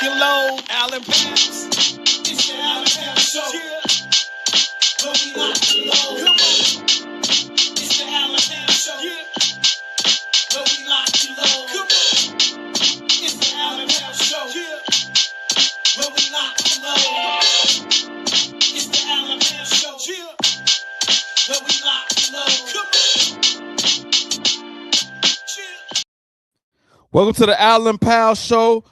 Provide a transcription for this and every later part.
your load, Allen Pass. It's the Allen Pass Show. Yeah. Where we lock your load. Come on. It's the Allen Pass Show. Yeah. Where we lock your load. Come on. It's the Allen Pass Show. Yeah. Where we lock your load. It's the Allen Pass Show. Yeah. Where we lock your load. Come on. Yeah. Welcome to the Allen Powell Show.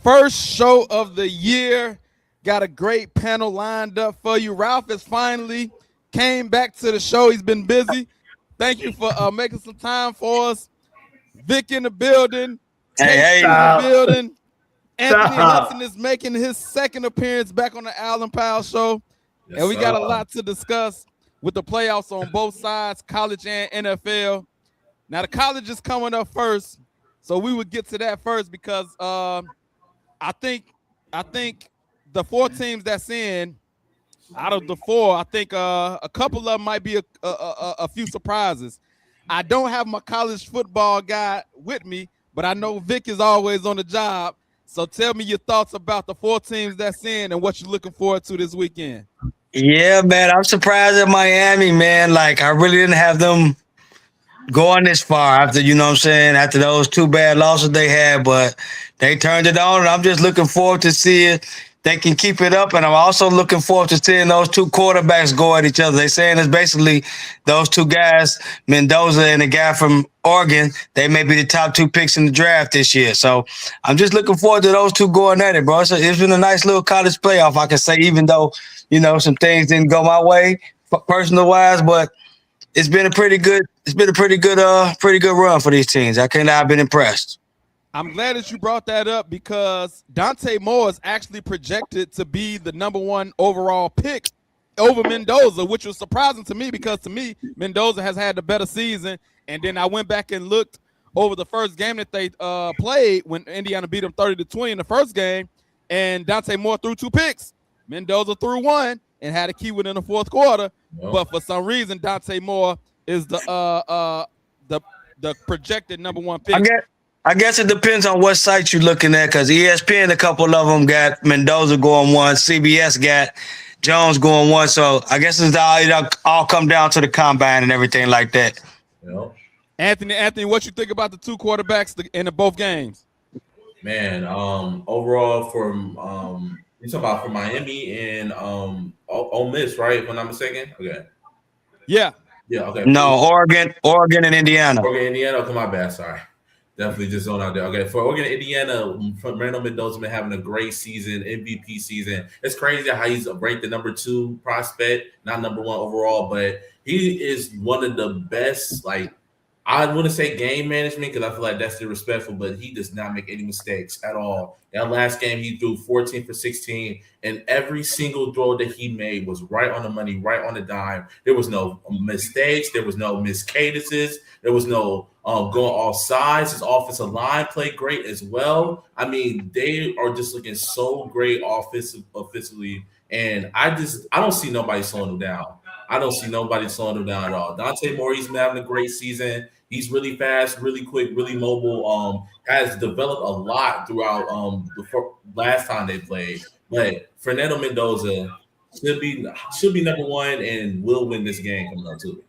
First show of the year. Got a great panel lined up for you. Ralph has finally came back to the show. He's been busy. Thank you for making some time for us. Vic in the building. Hey, in the building. Anthony Hudson is making his second appearance back on the Allen Powell Show. Yes, and we got a lot to discuss with the playoffs on both sides, college and NFL. Now, the college is coming up first, so we would get to that first because I think the four teams that's in, out of the four, I think a couple of them might be a few surprises. I don't have my college football guy with me, but I know Vic is always on the job. So tell me your thoughts about the four teams that's in and what you're looking forward to this weekend. Yeah, man, I'm surprised at Miami, man. Like, I really didn't have them going this far after, you know what I'm saying, after those two bad losses they had, but they turned it on, and I'm just looking forward to see if they can keep it up, and I'm also looking forward to seeing those two quarterbacks go at each other. They're saying it's basically those two guys, Mendoza and the guy from Oregon, they may be the top two picks in the draft this year. So I'm just looking forward to those two going at it, bro. So it's been a nice little college playoff, I can say, even though, you know, some things didn't go my way personal-wise, but it's been a pretty good run for these teams. I've been impressed. I'm glad that you brought that up because Dante Moore is actually projected to be the number one overall pick over Mendoza, which was surprising to me because to me, Mendoza has had the better season. And then I went back and looked over the first game that they played when Indiana beat them 30-20 in the first game, and Dante Moore threw two picks. Mendoza threw one and had a key within the fourth quarter. Oh. But for some reason, Dante Moore is the projected number one pick. I guess it depends on what site you're looking at because ESPN, a couple of them got Mendoza going one, CBS got Jones going one. So I guess it all come down to the combine and everything like that. Yep. Anthony, what you think about the two quarterbacks in both games? Man, overall for you talking about for Miami and Ole Miss, right? If I'm not mistaken. Okay. Yeah. Yeah. Okay. No, Oregon, and Indiana. Oregon, Indiana. Okay, my bad. Sorry. Definitely just zone out there. Okay, for Oregon, Indiana, Randall Mendoza been having a great season, MVP season. It's crazy how he's ranked the number 2 prospect, not number 1 overall, but he is one of the best. Like, I wouldn't say game management because I feel like that's disrespectful, but he does not make any mistakes at all. That last game, he threw 14 for 16, and every single throw that he made was right on the money, right on the dime. There was no mistakes. There was no miscadences. There was no going off sides. His offensive line played great as well. I mean, they are just looking so great offensively, and I don't see nobody slowing them down. I don't see nobody slowing him down at all. Dante Moore, he's been having a great season. He's really fast, really quick, really mobile. Has developed a lot throughout the last time they played. But Fernando Mendoza should be number 1 and will win this game coming up too.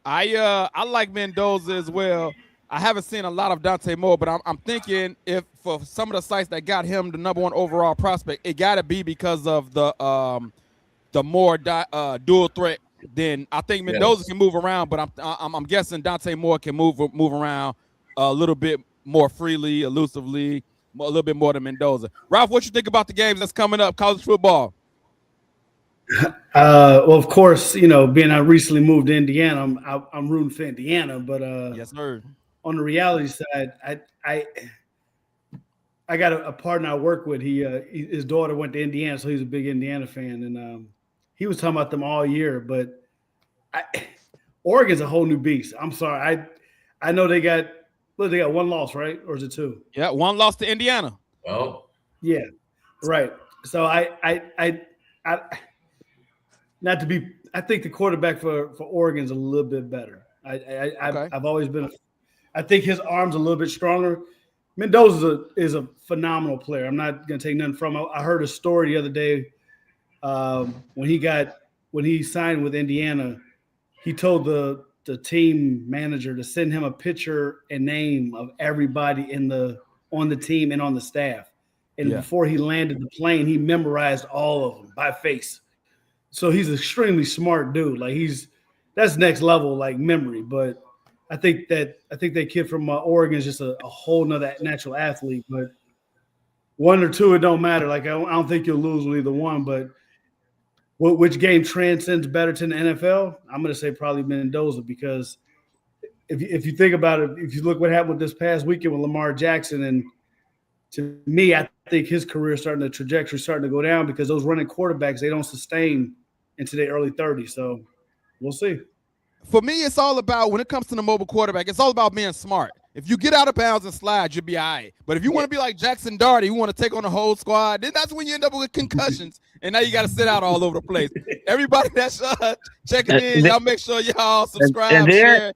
I like Mendoza as well. I haven't seen a lot of Dante Moore, but I'm thinking if for some of the sites that got him the number 1 overall prospect, it got to be because of the more dual threat. Then I think Mendoza can move around, but I'm guessing Dante Moore can move around a little bit more freely, elusively, a little bit more than Mendoza. Ralph, what you think about the games that's coming up, college football? Well, of course, you know, being I recently moved to Indiana, I'm rooting for Indiana, but yes, sir. On the reality side, I got a partner I work with. His daughter went to Indiana, so he's a big Indiana fan, and he was talking about them all year. But Oregon's a whole new beast. I'm sorry, I know they got one loss, right, or is it 2? Yeah, 1 loss to Indiana. Oh, yeah, right. So I not to be. I think the quarterback for Oregon's a little bit better. Okay. I've always been. I think his arm's a little bit stronger. Mendoza is a phenomenal player. I'm not going to take nothing from him. I heard a story the other day when he signed with Indiana. He told the team manager to send him a picture and name of everybody on the team and on the staff. And before he landed the plane, he memorized all of them by face. So he's an extremely smart dude. Like that's next level like memory. But I think that kid from Oregon is just a whole nother natural athlete. But one or two, it don't matter. Like I don't think you'll lose with either one. But which game transcends better to the NFL? I'm going to say probably Mendoza, because if you think about it, if you look what happened this past weekend with Lamar Jackson, and to me, I think his career the trajectory starting to go down because those running quarterbacks, they don't sustain into their early 30s. So we'll see. For me, it's all about, when it comes to the mobile quarterback, it's all about being smart. If you get out of bounds and slide, you'll be all right. But if you want to be like Jackson Darty, you want to take on the whole squad, then that's when you end up with concussions, and now you got to sit out all over the place. Everybody that's checking in, y'all make sure y'all subscribe, share.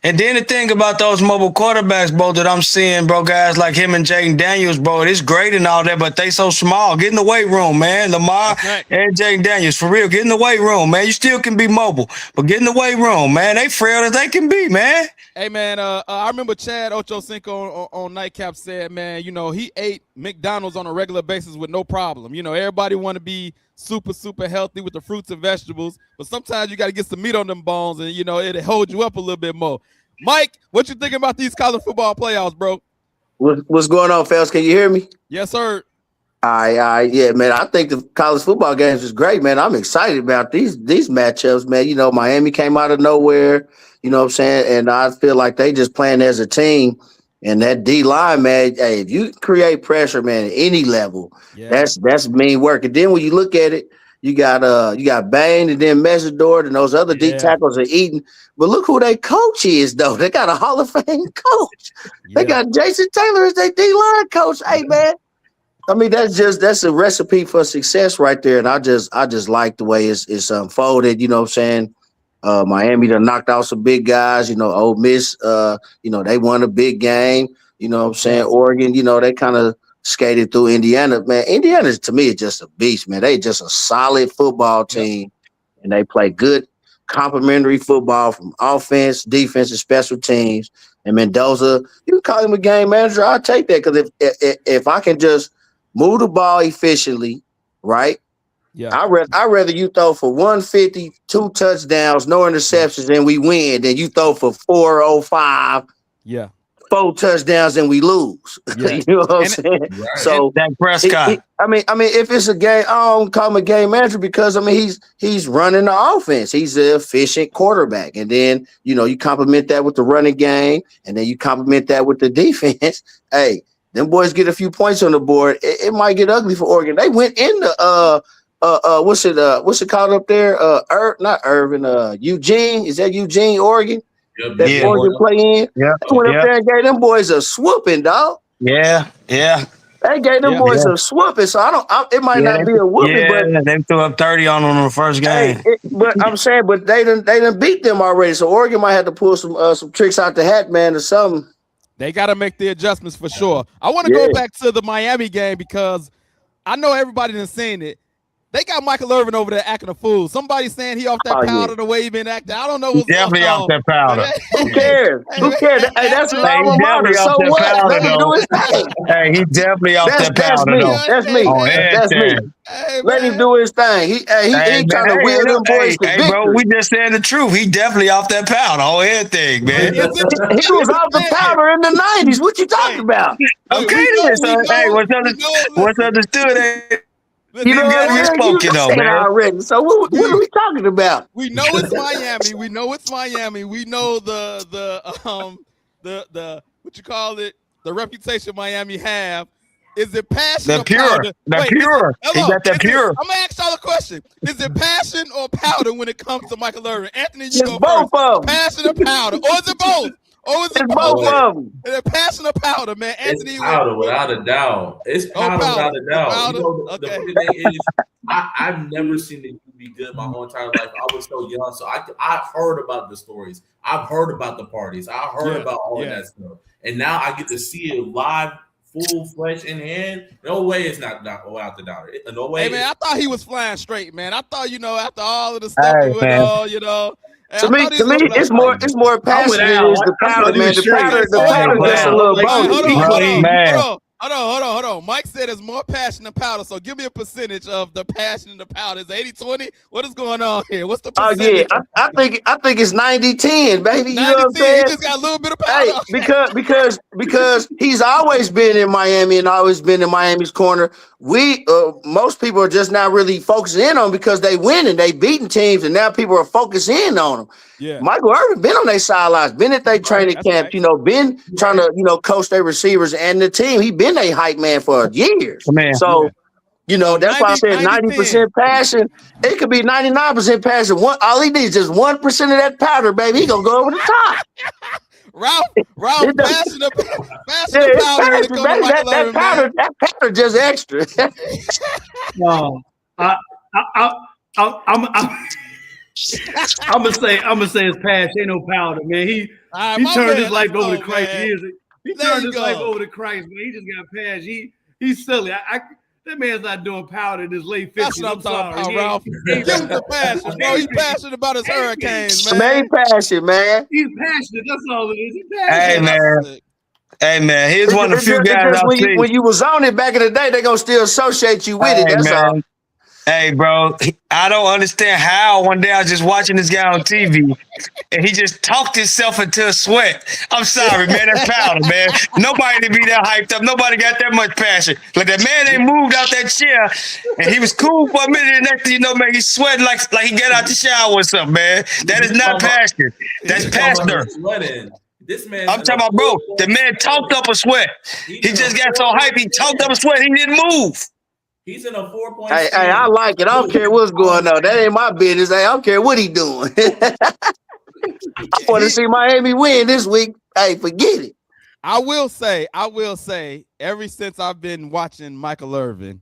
And then the thing about those mobile quarterbacks, bro, that I'm seeing, bro, guys like him and Jaden Daniels, bro, it's great and all that, but they so small. Get in the weight room, man. Lamar and Jaden Daniels, for real, get in the weight room, man. You still can be mobile, but get in the weight room, man. They frail as they can be, man. Hey, man, I remember Chad Ochocinco on Nightcap said, man, he ate McDonald's on a regular basis with no problem. Everybody want to be super, super healthy with the fruits and vegetables, but sometimes you got to get some meat on them bones, and, it'll hold you up a little bit more. Mike, what you thinking about these college football playoffs, bro? What's going on, fellas? Can you hear me? Yes, sir. All right. Yeah, man, I think the college football games is great, man. I'm excited about these matchups, man. Miami came out of nowhere, you know what I'm saying? And I feel like they just playing as a team. And that D-line, man, hey, if you create pressure, man, at any level, that's mean work. And then when you look at it, you got Bain and then Mesidor, and those other D tackles are eating. But look who their coach is, though. They got a Hall of Fame coach. Yeah. They got Jason Taylor as their D-line coach. Hey, man. I mean, that's a recipe for success right there. And I just like the way it's unfolded, you know what I'm saying? Miami done knocked out some big guys, Ole Miss, they won a big game, you know what I'm saying? Oregon, they kind of skated through Indiana, man. Indiana, to me, is just a beast, man. They just a solid football team, and they play good complementary football from offense, defense, and special teams. And Mendoza, you can call him a game manager. I'll take that, because if I can just move the ball efficiently, right? Yeah, I'd rather you throw for 150, 2 touchdowns, no interceptions, and we win, than you throw for 405, 4 touchdowns, and we lose. Yeah. You know what I'm saying? Right. So that Prescott. I mean, if it's a game, I don't call him a game manager, because he's running the offense. He's an efficient quarterback, and then you complement that with the running game, and then you complement that with the defense. Hey, them boys get a few points on the board. It might get ugly for Oregon. They went into what's it called up there? Not Irvin, Eugene. Is that Eugene, Oregon? Yep. That Oregon play in? Yeah. They went up there and gave them boys a swooping, dog. Yeah. They gave them boys a swooping, so it might not be a whooping, but they threw up 30 on them in the first game. But I'm saying, but they done beat them already, so Oregon might have to pull some tricks out the hat, man, or something. They got to make the adjustments for sure. I want to go back to the Miami game, because I know everybody done seen it. They got Michael Irvin over there acting a fool. Somebody's saying he off that powder the way he been acting. I don't know what's definitely off that powder. Who cares? Who cares? Hey, that's his alma mater. So what? Let him do his thing. Hey, he definitely off that powder. That's me. That's me. Hey, let him do his thing. He trying to wheel them boys to victory. Bro, we just saying the truth. He definitely off that powder on everything, man. He was off the powder in the 90s. What you talking about? Okay, then. So, hey, what's understood? You know what I'm spoken though, man. Already. So what are we talking about? We know it's Miami. We know the what you call it? The reputation Miami have. Is it passion or powder? Pure. He got that pure. I'm gonna ask y'all a question. Is it passion or powder when it comes to Michael Irvin? Anthony, you go both first. of them. Passion or powder, or is it both? It's both of them. Is it passion or powder, man? Anthony, it's powder without a doubt. It's powder without a doubt. Powder? The funny thing is, I've never seen the U be good my whole entire life. I was so young, so I heard about the stories. I've heard about the parties. I heard about all of that stuff, and now I get to see it live, full flesh in hand. No way it's not out the dollar. No way. Hey man, I thought he was flying straight, man. I thought after all of the stuff he went on, To me, it's more passionate is the powder, man. The powder just a little bogus. Hold on. Mike said it's more passion than powder. So give me a percentage of the passion and the powder. Is 80-20? What is going on here? What's the percentage? Oh yeah, I think it's 90-10, baby. You know what I'm saying? He just got a little bit of powder. Hey, because he's always been in Miami and always been in Miami's corner. We most people are just not really focusing in on him because they win and they beating teams, and now people are focusing in on them. Yeah, Michael Irvin been on their sidelines, been at their training camp, been trying to coach their receivers and the team. He been a hype man for years. So that's why I said 90% passion. It could be 99% passion. All he needs is just 1% of that powder, baby. He gonna go over the top. Ralph, passion the powder when it comes to Michael Irvin, that powder just extra. No, I'm gonna say his passion ain't no powder, man. He turned his life over to Christ. He turned his life over to Christ, man. He just got passion. He's silly. That man's not doing powder in his late 50s. That's what I'm talking about, Ralph. Give him the passion, bro. He's passionate about his Hurricanes, man. Man, passion, man. He's passionate. That's all it is. He's passionate. Hey, man. Here's one of the few guys I've seen. When you was on it back in the day, they're going to still associate you with it. That's all. Hey, bro, I don't understand how one day I was just watching this guy on TV and he just talked himself into a sweat. I'm sorry, man. That's powder, man. Nobody to be that hyped up. Nobody got that much passion. Like that man ain't moved out that chair and he was cool for a minute and next thing you know, man, he's sweating like he got out the shower or something, man. That is not passion. That's pastor. This man, I'm talking about, bro, the man talked up a sweat. He just got so hyped, he talked up a sweat. He didn't move. He's in a 4-point. Hey, I like it. I don't care what's going on. That ain't my business. Hey, I don't care what he doing. I want to see Miami win this week. Hey, forget it. I will say, ever since I've been watching Michael Irvin,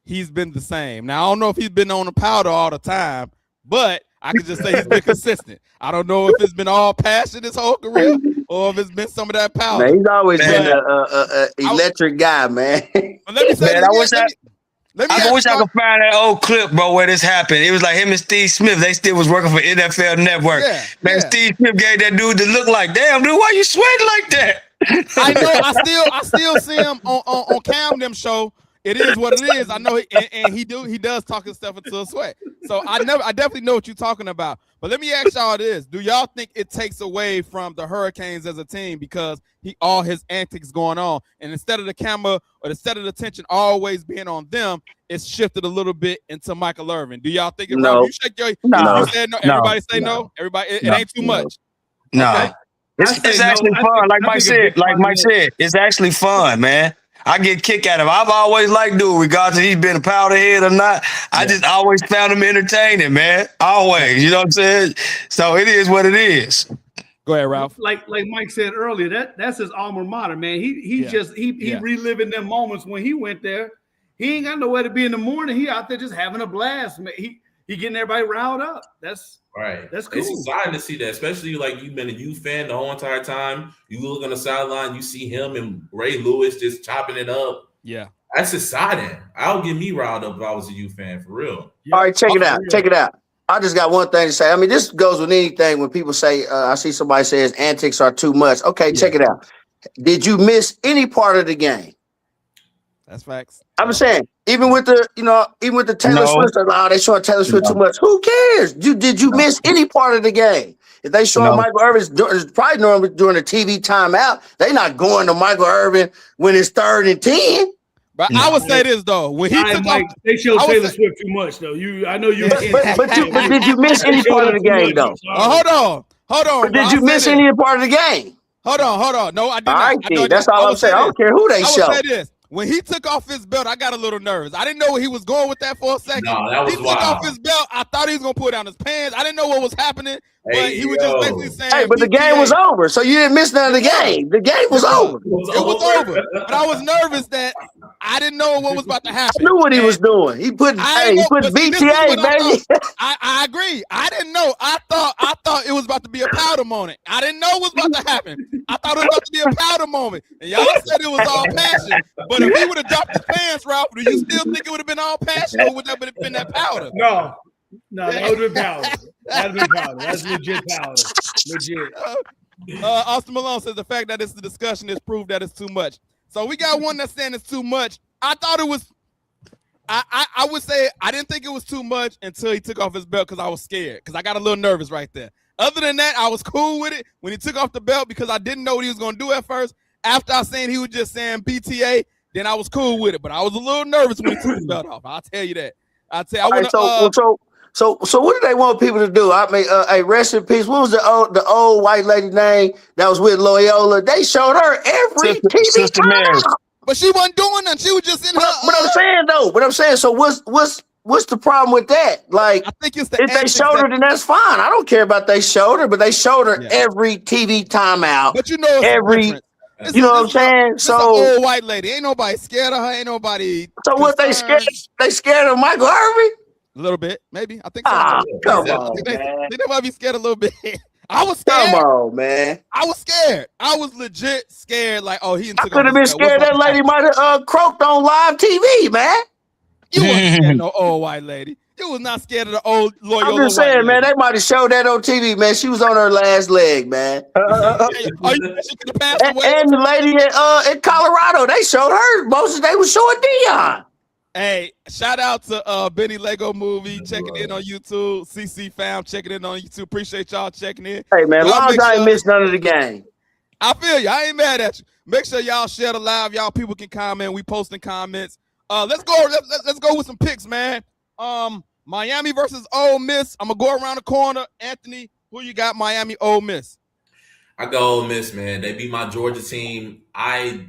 he's been the same. Now, I don't know if he's been on the powder all the time, but I can just say he's been consistent. I don't know if it's been all passion his whole career or if it's been some of that powder. Man, he's always been an electric guy, man. Let me say man, I wish I could find that old clip, bro, where this happened. It was like him and Steve Smith. They still was working for NFL Network. Steve Smith gave that dude to look like, damn, dude, why you sweating like that? I know. I still see him on Camden show. It is what it is. I know, he does talk his stuff into a sweat. So I definitely know what you're talking about. But let me ask y'all this: do y'all think it takes away from the Hurricanes as a team because all his antics going on, and instead of the camera or instead of the attention always being on them, it's shifted a little bit into Michael Irvin? Do y'all think it? No. You shake your. You said no. Everybody say no. Everybody, it ain't too much. No, okay. It's actually fun. Like Mike said, it's actually fun, man. I get a kick out of him. I've always liked dude, regardless if he's been a powderhead or not. I just always found him entertaining, man. Always. You know what I'm saying? So it is what it is. Go ahead, Ralph. Like Mike said earlier, that's his alma mater, man. He reliving them moments when he went there. He ain't got nowhere to be in the morning. He out there just having a blast, man. He getting everybody riled up. That's right. That's cool. It's exciting to see that, especially like you've been a U fan the whole entire time. You look on the sideline, you see him and Ray Lewis just chopping it up. Yeah, that's exciting. I'll get me riled up if I was a U fan for real. All right, check it out. Check it out. I just got one thing to say. I mean, this goes with anything when people say, I see somebody says antics are too much. Okay, check it out. Did you miss any part of the game? That's facts. I'm saying, even with the Taylor Swift, they showing Taylor Swift too much. Who cares? Did you miss any part of the game? If they showing Michael Irvin, probably during the TV timeout, they not going to Michael Irvin when it's 3rd and 10. But I would say this though, when he took off, they showed Taylor Swift too much though. I know you. But did you miss any part of the game though? Hold on. But did you miss any part of the game? Hold on. No, I didn't. All right, that's all I'm saying. I don't care who they show. I would say this. When he took off his belt, I got a little nervous. I didn't know where he was going with that for a second. No, that was he took off his belt. I thought he was going to pull down his pants. I didn't know what was happening, but he was just basically saying. Hey, but the game was over, so you didn't miss none of the game. The game was over. It was over. But I was nervous that I didn't know what was about to happen. I knew what he was doing. He put BTA, baby. I agree. I didn't know. I thought it was about to be a powder moment. I didn't know what was about to happen. I thought it was about to be a powder moment. And y'all said it was all passion. But if he would have dropped his pants, Ralph, do you still think it would have been all passion, or would that have been that powder? No, that would have been powder. That would have been powder. That's legit powder. Legit. Austin Malone says the fact that it's the discussion is proof that it's too much. So we got one that's saying it's too much. I thought it was. I would say I didn't think it was too much until he took off his belt because I was scared because I got a little nervous right there. Other than that, I was cool with it when he took off the belt because I didn't know what he was going to do at first. After I seen he was just saying BTA, then I was cool with it. But I was a little nervous when he took his belt off. I'll tell you that. So what do they want people to do? I mean, hey, rest in peace. What was the old white lady name that was with Loyola? They showed her every TV Sister Mary. But she wasn't doing nothing. She was just in her. But I'm saying. So what's the problem with that? Like, I think it's the if they showed her, then that's fine. I don't care about they showed her, but they showed her every TV timeout. But you know, every. You know what I'm saying? So old white lady, ain't nobody scared of her. Ain't nobody. So what they scared? They scared of Michael Irvin? A little bit, maybe. I think so. Come on, man. They might be scared a little bit. I was scared. Come on, man. I was scared. I was legit scared. Like, oh, he. I could have been scared that lady might have croaked on live TV, man. You wasn't scared of no old white lady. You was not scared of the old Loyola. I'm just saying, man. They might have showed that on TV, man. She was on her last leg, man. She could have passed away. And the lady in Colorado, they showed her. Most of they was showing Dion. Hey, shout out to Benny Lego Movie checking in on YouTube. CC Fam checking in on YouTube. Appreciate y'all checking in. Hey man, long as I ain't missed none of the game. I feel you. I ain't mad at you. Make sure y'all share the live. Y'all people can comment. We posting comments. Let's go. Let's go with some picks, man. Miami versus Ole Miss. I'm gonna go around the corner. Anthony, who you got? Miami, Ole Miss. I go Ole Miss, man. They beat my Georgia team. I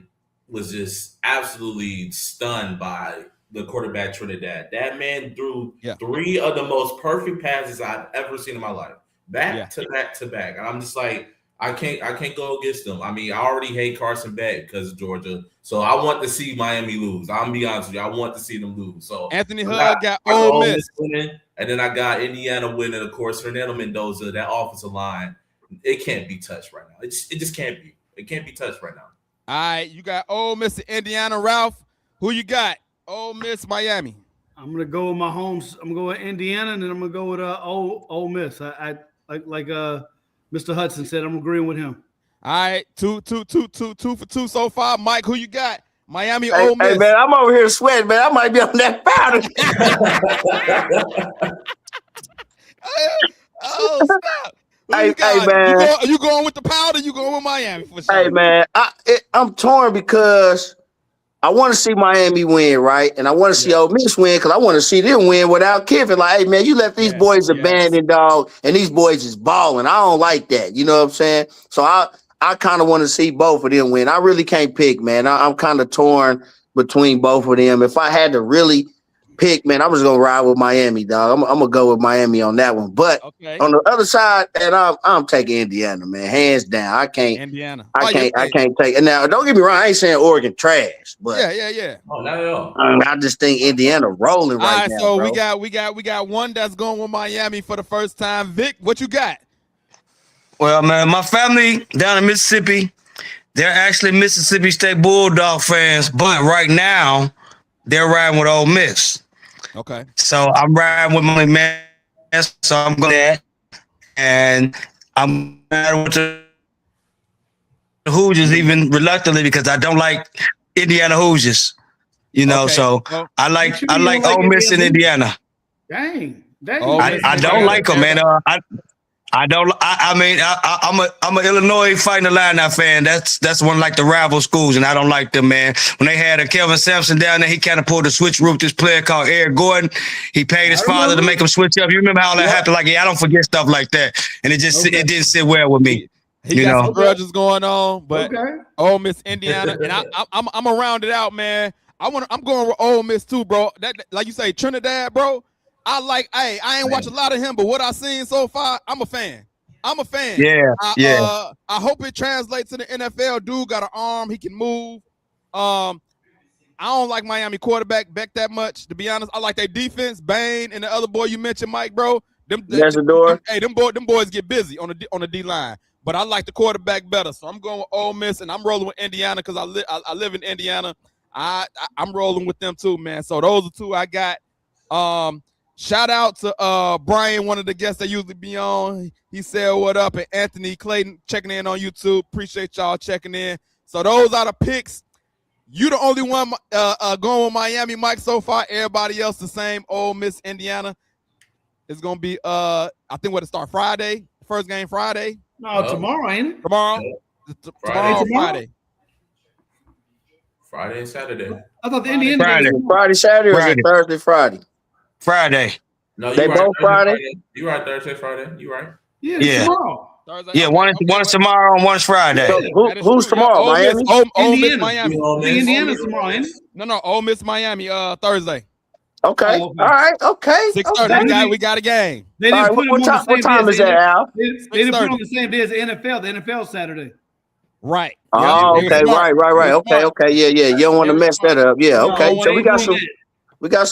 was just absolutely stunned by the quarterback Trinidad. That man threw 3 of the most perfect passes I've ever seen in my life. Back to back. And I'm just like, I can't go against them. I mean, I already hate Carson Beck because of Georgia. So I want to see Miami lose. I'm gonna be honest with you. I want to see them lose. So Anthony Hugg got Ole Miss winning, and then I got Indiana winning, of course. Fernando Mendoza, that offensive line, it can't be touched right now. It just can't be. It can't be touched right now. All right, you got Ole Miss and Indiana. Ralph, who you got? Ole Miss, Miami. I'm gonna go with my homes. I'm gonna go with Indiana, and then I'm gonna go with Ole Miss. I like Mr. Hudson said. I'm agreeing with him. All right, two for two so far. Mike, who you got? Miami, Ole Miss. Hey man, I'm over here sweating, man. I might be on that powder. Oh, stop. Hey man, you going with the powder? You going with Miami for sure? Hey man, I'm torn because I want to see Miami win, right? And I want to see Ole Miss win because I want to see them win without Kiffin. Like, hey, man, you left these boys abandoned, dog, and these boys is balling. I don't like that. You know what I'm saying? So I kind of want to see both of them win. I really can't pick, man. I'm kind of torn between both of them. If I had to really pick, man, I'm just going to ride with Miami, dog. I'm going to go with Miami on that one. But on the other side, and I'm taking Indiana, man, hands down. I can't take it. Now, don't get me wrong. I ain't saying Oregon trash, but yeah. Oh, not at all. I just think Indiana rolling right now. So bro. we got one that's going with Miami for the first time. Vic, what you got? Well, man, my family down in Mississippi, they're actually Mississippi State Bulldog fans, but right now they're riding with Ole Miss. Okay. So I'm riding with my man, so I'm going that, and I'm riding with the Hoosiers even reluctantly because I don't like Indiana Hoosiers. You know, so I like Ole Miss in Indiana. Dang. I don't like them, man. I'm a Illinois Fighting Illini fan. That's one like the rival schools, and I don't like them, man. When they had a Kelvin Sampson down there, he kind of pulled a switch route. This player called Eric Gordon, he paid his father to make him switch up. You remember how that happened? Like, I don't forget stuff like that, and it didn't sit well with me. He got some grudges going on, but Ole Miss, Indiana, and I'm gonna round it out, man. I'm going with Ole Miss too, bro. That, like you say, Trinidad, bro. I ain't watched a lot of him, but what I've seen so far, I'm a fan. Yeah. I hope it translates to the NFL. Dude got an arm, he can move. I don't like Miami quarterback back that much, to be honest. I like their defense, Bain, and the other boy you mentioned, Mike, bro. Them boys get busy on the D line. But I like the quarterback better, so I'm going with Ole Miss, and I'm rolling with Indiana because I live in Indiana. I'm rolling with them too, man. So those are two I got. Shout out to Brian, one of the guests that usually be on. He said what up, and Anthony Clayton checking in on YouTube. Appreciate y'all checking in. So those are the picks. You the only one going with Miami, Mike, so far. Everybody else the same. Ole Miss, Indiana. It's gonna be I think what it start Friday. First game Friday. No, tomorrow, ain't it? Tomorrow. Tomorrow, Friday. Friday and Saturday. I thought the Indiana Friday, Saturday, or is it Thursday, Friday? Friday. No, they both Friday. You right, Thursday, Friday. You right. Yeah. Tomorrow. Thursday. Yeah, one is tomorrow and one is Friday. So who's tomorrow? Miami? Ole Miss, Miami. Indiana's tomorrow, ain't it? No, Ole Miss, Miami, Thursday. Okay. All right. Okay. 6:30. We got a game. They didn't put what time is that, Al? They didn't put it on the same day as the NFL. The NFL Saturday. Right. Oh, okay. Right. Okay. Yeah. You don't want to mess that up. Yeah. Okay. So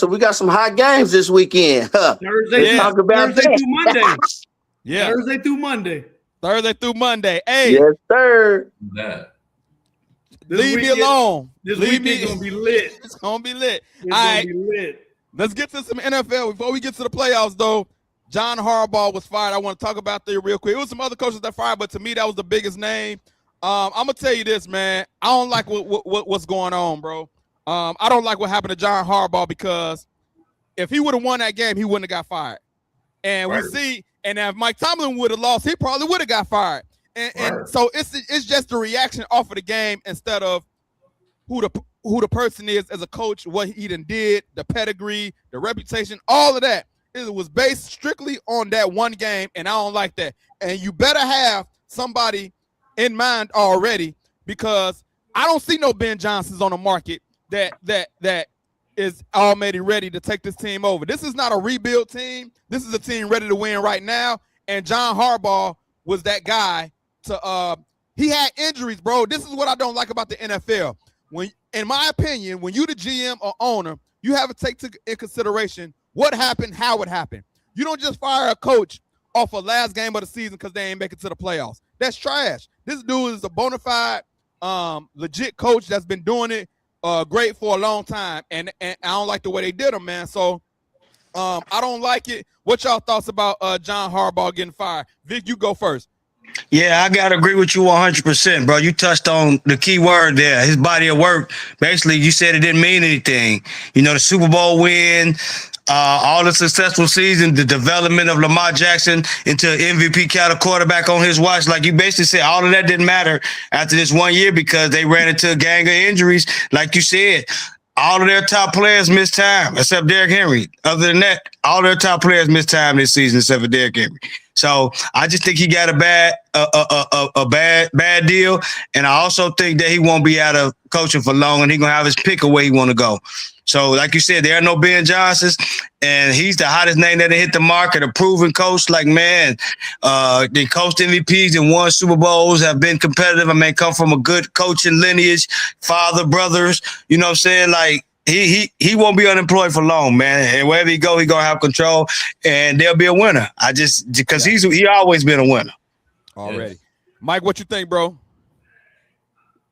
we got some hot games this weekend. Thursday. Talk about Thursday through Monday. Yeah. Thursday through Monday. Hey. Yes, sir. Leave me alone. This weekend's gonna be lit. It's gonna be lit. It's gonna be lit. Let's get to some NFL. Before we get to the playoffs, though, John Harbaugh was fired. I want to talk about that real quick. It was some other coaches that fired, but to me, that was the biggest name. I'm gonna tell you this, man. I don't like what's going on, bro. I don't like what happened to John Harbaugh because if he would have won that game, he wouldn't have got fired. And we see, and if Mike Tomlin would have lost, he probably would have got fired. And so it's just the reaction off of the game instead of who the person is as a coach, what he done did, the pedigree, the reputation, all of that. It was based strictly on that one game, and I don't like that. And you better have somebody in mind already because I don't see no Ben Johnsons on the market that is already ready to take this team over. This is not a rebuild team. This is a team ready to win right now. And John Harbaugh was that guy he had injuries, bro. This is what I don't like about the NFL. When, in my opinion, when you the GM or owner, you have to take in consideration what happened, how it happened. You don't just fire a coach off a last game of the season because they ain't make it to the playoffs. That's trash. This dude is a bona fide, legit coach that's been doing it great for a long time, and I don't like the way they did him, man. So I don't like it. What y'all thoughts about John Harbaugh getting fired? Vic, you go first. Yeah, I gotta agree with you 100%, bro. You touched on the key word there. His body of work. Basically, you said it didn't mean anything. You know, the Super Bowl win, all the successful season, the development of Lamar Jackson into an MVP caliber quarterback on his watch. Like you basically said, all of that didn't matter after this 1 year because they ran into a gang of injuries. Like you said, all of their top players missed time except Derrick Henry. Other than that, all their top players missed time this season except for Derrick Henry. So I just think he got a bad deal, and I also think that he won't be out of coaching for long, and he's gonna have his pick of where he want to go. So, like you said, there are no Ben Johnsons, and he's the hottest name that hit the market. A proven coach, like man, they coached MVPs and won Super Bowls, have been competitive. I mean, come from a good coaching lineage, father, brothers. You know what I'm saying? Like. He won't be unemployed for long, man. And wherever he go, he gonna have control, and there'll be a winner. Because he always been a winner. Already, yes. Mike, what you think, bro?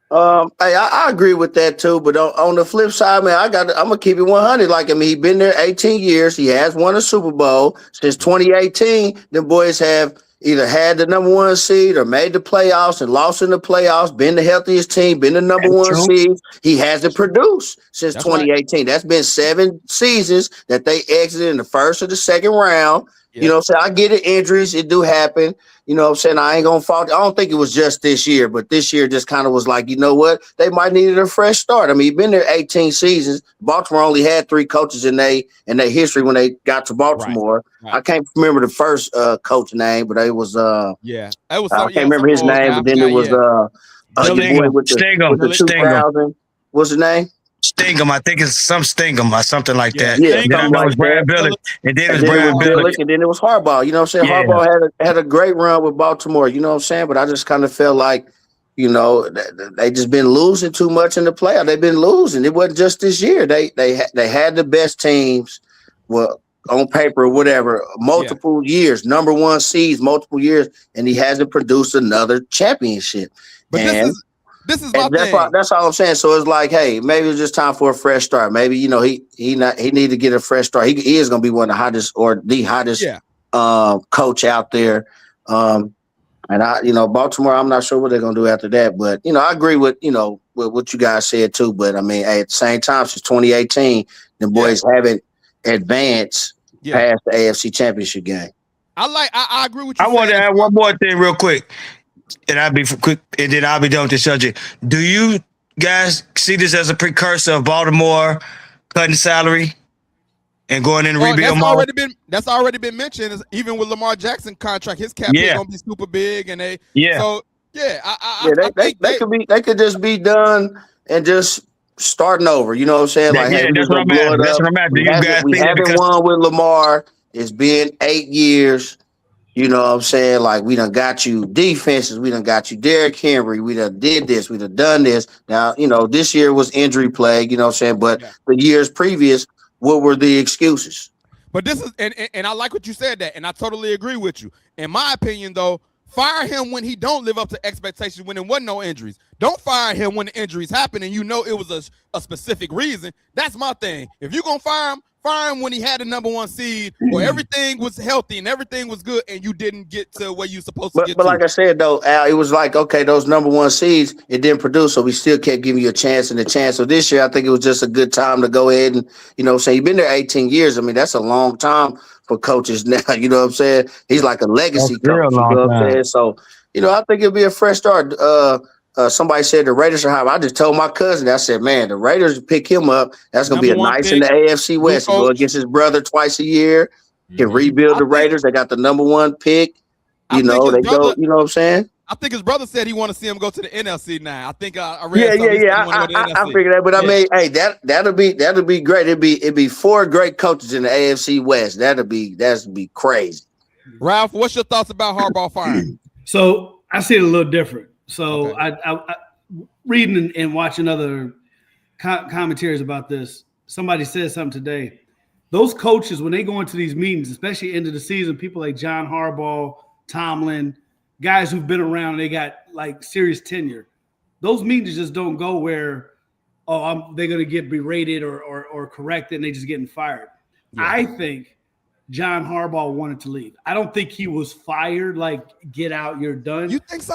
Hey, I agree with that too. But on the flip side, man, I'm gonna keep it 100. Like I mean, he been there 18 years. He has won a Super Bowl since 2018. The boys have either had the number one seed or made the playoffs and lost in the playoffs, been the healthiest team, been the number one seed. He hasn't produced since 2018. Right. That's been 7 seasons that they exited in the first or the second round. Yep. You know what I'm saying? I get it, injuries, it do happen. You know what I'm saying? I ain't going to fault. I don't think it was just this year, but this year just kind of was like, you know what? They might needed a fresh start. I mean, he's been there 18 seasons. Baltimore only had 3 coaches in their history when they got to Baltimore. Right. I can't remember the first coach name, but it was I can't remember his name, but then it was the 2000. What's his name? Stingham, I think it's some Stingham or something like that. Yeah, and then it was Brad Billick. And then it was Brad Billick. And then it was Harbaugh. You know what I'm saying? Yeah. Harbaugh had a great run with Baltimore. You know what I'm saying? But I just kind of felt like you know, they just been losing too much in the playoff. They've been losing. It wasn't just this year. They had the best teams, well, on paper or whatever, multiple years, number one seeds, multiple years, and he hasn't produced another championship. But this is my thing. That's all I'm saying. So it's like, hey, maybe it's just time for a fresh start. Maybe, you know, he need to get a fresh start. He is going to be one of the hottest or the hottest coach out there. And Baltimore, I'm not sure what they're going to do after that. But, you know, I agree with what you guys said too. But I mean, at the same time, since 2018, the boys haven't advanced past the AFC Championship game. I agree with you. I want to add one more thing real quick. And I'll be quick, and then I'll be done with the subject. Do you guys see this as a precursor of Baltimore cutting salary and going in rebuild mode? That's already been mentioned. Even with Lamar Jackson contract, his cap is gonna be super big, and they could just be done and just starting over. You know what I'm saying? Like, hey, that's what I'm at. That's what I'm at. We haven't won with Lamar. It's been 8 years. You know what I'm saying? Like, we done got you defenses. We done got you Derrick Henry. We done did this. We done done this. Now, you know, this year was injury plague, you know what I'm saying? But the years previous, what were the excuses? But this is, and I like what you said that, and I totally agree with you. In my opinion, though, fire him when he don't live up to expectations, when there wasn't no injuries. Don't fire him when the injuries happen and you know it was a specific reason. That's my thing. If you're going to fire him when he had the number one seed, or everything was healthy and everything was good, and you didn't get to where you're supposed to get to. But like I said, though, Al, it was like, okay, those number one seeds, it didn't produce, so we still kept giving you a chance and a chance. So this year, I think it was just a good time to go ahead and, you know, say you've been there 18 years. I mean, that's a long time for coaches now. You know what I'm saying? He's like a legacy coach. You know what I'm saying? So, you know, I think it'll be a fresh start. Somebody said the Raiders are high. I just told my cousin, I said, man, the Raiders pick him up. That's going to be a nice in the AFC West. Go against his brother twice a year. Can rebuild the Raiders. They got the number one pick. You know, they go, you know what I'm saying? I think his brother said he want to see him go to the NFC now. I think I read I figured that. But I mean, hey, that'll be great. It'd be 4 great coaches in the AFC West. That'd be crazy. Ralph, what's your thoughts about Harbaugh firing? So I see it a little different. So I reading and watching other commentaries about this, somebody said something today. Those coaches, when they go into these meetings, especially end of the season, people like John Harbaugh, Tomlin, guys who've been around, and they got like serious tenure. Those meetings just don't go where, they're going to get berated or corrected and they just getting fired. Yeah. I think John Harbaugh wanted to leave. I don't think he was fired, like, get out, you're done. You think so?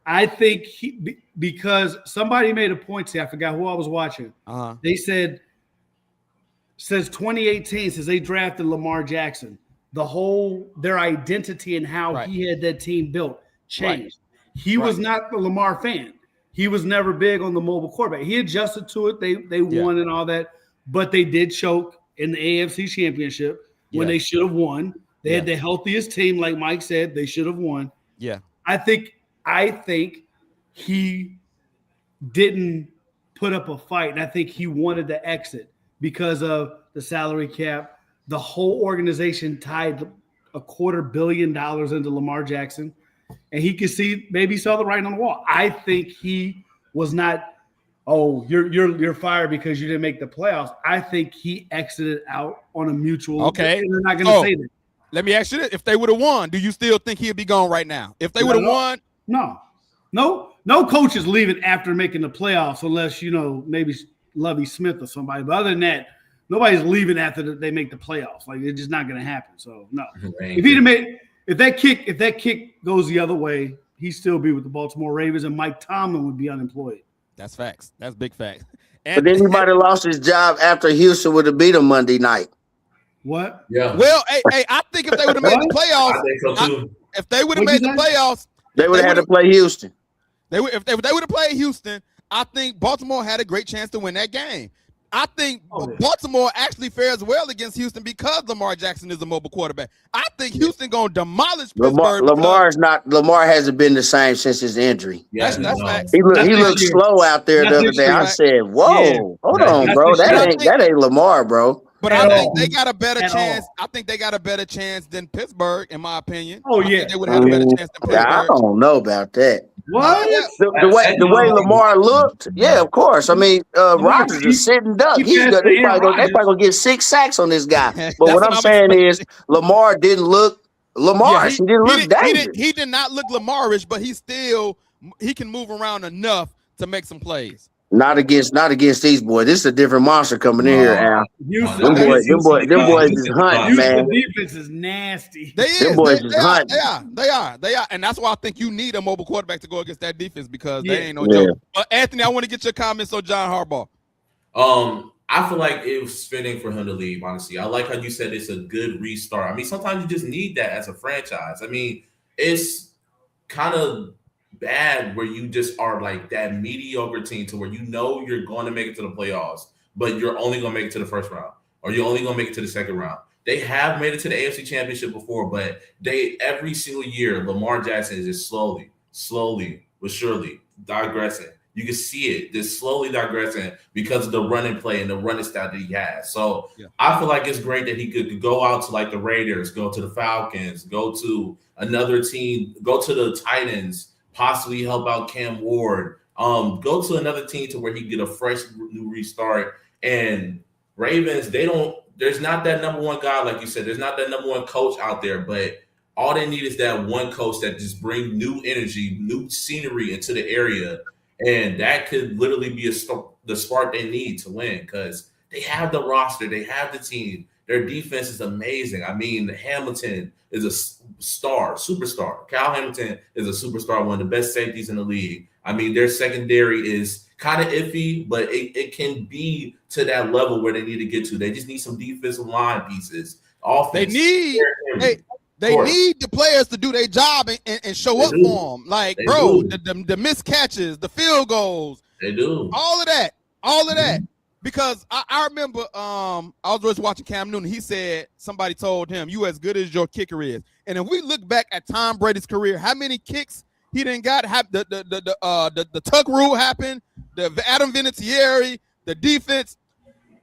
I think because somebody made a point to, I forgot who I was watching. They said, since 2018, since they drafted Lamar Jackson, their identity and how he had that team built changed. He was not the Lamar fan. He was never big on the mobile quarterback. He adjusted to it. They won and all that, but they did choke in the AFC Championship when they should have won. They had the healthiest team, like Mike said. They should have won. Yeah, I think he didn't put up a fight, and I think he wanted to exit because of the salary cap. The whole organization tied $250 million into Lamar Jackson, and he could see, maybe saw the writing on the wall. I think he was not, you're fired because you didn't make the playoffs. I think he exited out on a mutual. Okay, they're not going to say that. Let me ask you this: if they would have won, do you still think he'd be gone right now? If they would have won, no coach is leaving after making the playoffs unless, you know, maybe Lovie Smith or somebody. But other than that, nobody's leaving after they make the playoffs. Like, it's just not going to happen. So no. If that kick goes the other way, he'd still be with the Baltimore Ravens, and Mike Tomlin would be unemployed. That's facts. That's big facts. But then he might have lost his job after Houston would have beat him Monday night. What? Yeah. Well, I think if they would have made the playoffs, I think so too. If they would have made the playoffs, they would have had to play Houston. If they would have played Houston, I think Baltimore had a great chance to win that game. I think Baltimore actually fares well against Houston because Lamar Jackson is a mobile quarterback. I think Houston gonna demolish Pittsburgh. Lamar hasn't been the same since his injury. Yeah, that's facts. He looked slow out there the other day. I said, "Whoa, hold on, bro. That ain't Lamar, bro." But I think they got a better chance. I think they got a better chance than Pittsburgh, in my opinion. Oh yeah, they would have a better chance than Pittsburgh. I don't know about that. What? The way Lamar looked, yeah, of course. I mean, Rodgers is sitting duck. They probably gonna get 6 sacks on this guy. But what I'm saying is, Lamar didn't look Lamarish. He didn't look dangerous. He did not look Lamarish, but he can move around enough to make some plays. Not against these boys. This is a different monster coming in here, Al. Them boys is hunting, man. The defense is nasty. Them boys is hunting. They are, and that's why I think you need a mobile quarterback to go against that defense because they ain't no joke. But Anthony, I want to get your comments on John Harbaugh. I feel like it was fitting for him to leave. Honestly, I like how you said it's a good restart. I mean, sometimes you just need that as a franchise. I mean, it's kind of bad where you just are like that mediocre team to where you know you're going to make it to the playoffs, but you're only going to make it to the first round, or you're only going to make it to the second round. They have made it to the AFC Championship before, but every single year, Lamar Jackson is just slowly but surely digressing. You can see it, just slowly digressing because of the running play and the running style that he has. So I feel like it's great that he could go out to like the Raiders, go to the Falcons, go to another team, go to the Titans, possibly help out Cam Ward, go to another team to where he get a fresh new restart. And Ravens, there's not that number one guy, like you said, there's not that number one coach out there, but all they need is that one coach that just bring new energy, new scenery into the area. And that could literally be the spark they need to win because they have the roster, they have the team. Their defense is amazing. I mean, Hamilton is a superstar. Kyle Hamilton is a superstar, one of the best safeties in the league. I mean, their secondary is kind of iffy, but it can be to that level where they need to get to. They just need some defensive line pieces. Offense. They need the players to do their job and show up for them. Like, bro, the missed catches, the field goals. They do. All of that. Because I remember I was just watching Cam Newton. He said somebody told him, you as good as your kicker is. And if we look back at Tom Brady's career, how many kicks he didn't got? The tuck rule happened, the Adam Vinatieri, the defense,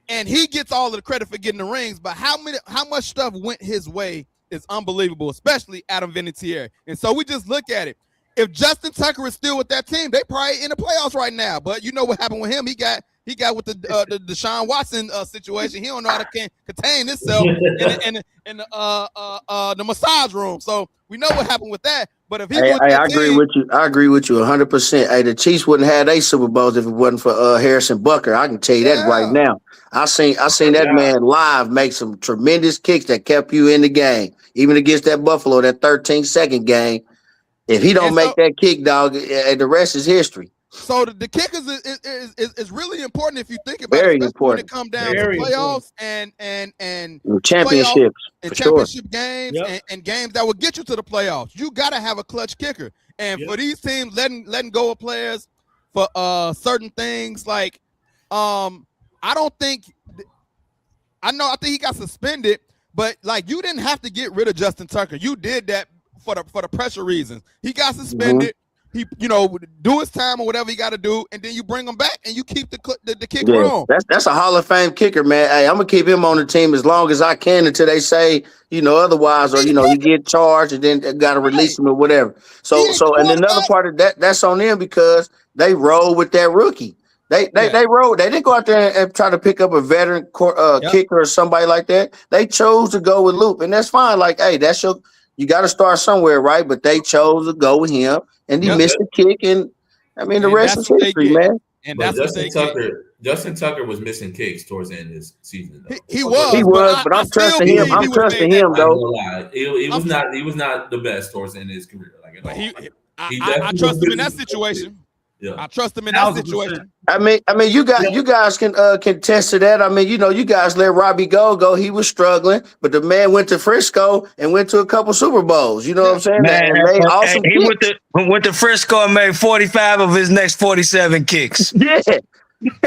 and he gets all of the credit for getting the rings. But how much stuff went his way is unbelievable, especially Adam Vinatieri. And so we just look at it. If Justin Tucker is still with that team, they probably in the playoffs right now. But you know what happened with him? He got with the Deshaun Watson situation. He don't know how to contain himself in the massage room. So we know what happened with that. But if I agree with you. I agree with you 100%. Hey, the Chiefs wouldn't have had Super Bowls if it wasn't for Harrison Bucker. I can tell you that right now. I seen that man live make some tremendous kicks that kept you in the game, even against that Buffalo, that 13-second game. If he don't make that kick, dog, the rest is history. So the kickers is really important if you think about Very it. Important. When it comes down to playoffs and championships and championship games and games that will get you to the playoffs. You got to have a clutch kicker. And for these teams letting go of players for certain things like I think he got suspended, but like you didn't have to get rid of Justin Tucker. You did that for the pressure reasons. He got suspended. He, do his time or whatever he got to do, and then you bring him back and you keep the kicker on. That's a Hall of Fame kicker, man. Hey, I'm gonna keep him on the team as long as I can until they say, otherwise, or he get charged and then got to release him or whatever. So and another part of that's on them because they roll with that rookie. They rolled. They didn't go out there and try to pick up a veteran kicker or somebody like that. They chose to go with Loop, and that's fine. Like, hey, you got to start somewhere, right? But they chose to go with him, and he missed the kick, and I mean the rest is history, man. And that's Justin Tucker was missing kicks towards the end of this season. Though. He was, but I'm trusting him. I'm trusting him, though. He was not the best towards the end of his career. I trust him in that situation. Yeah. I trust him in that situation. I mean, you guys can test to that. I mean, you guys let Robbie go. He was struggling, but the man went to Frisco and went to a couple Super Bowls. You know what I'm saying? Man, he went to Frisco and made 45 of his next 47 kicks. Yeah.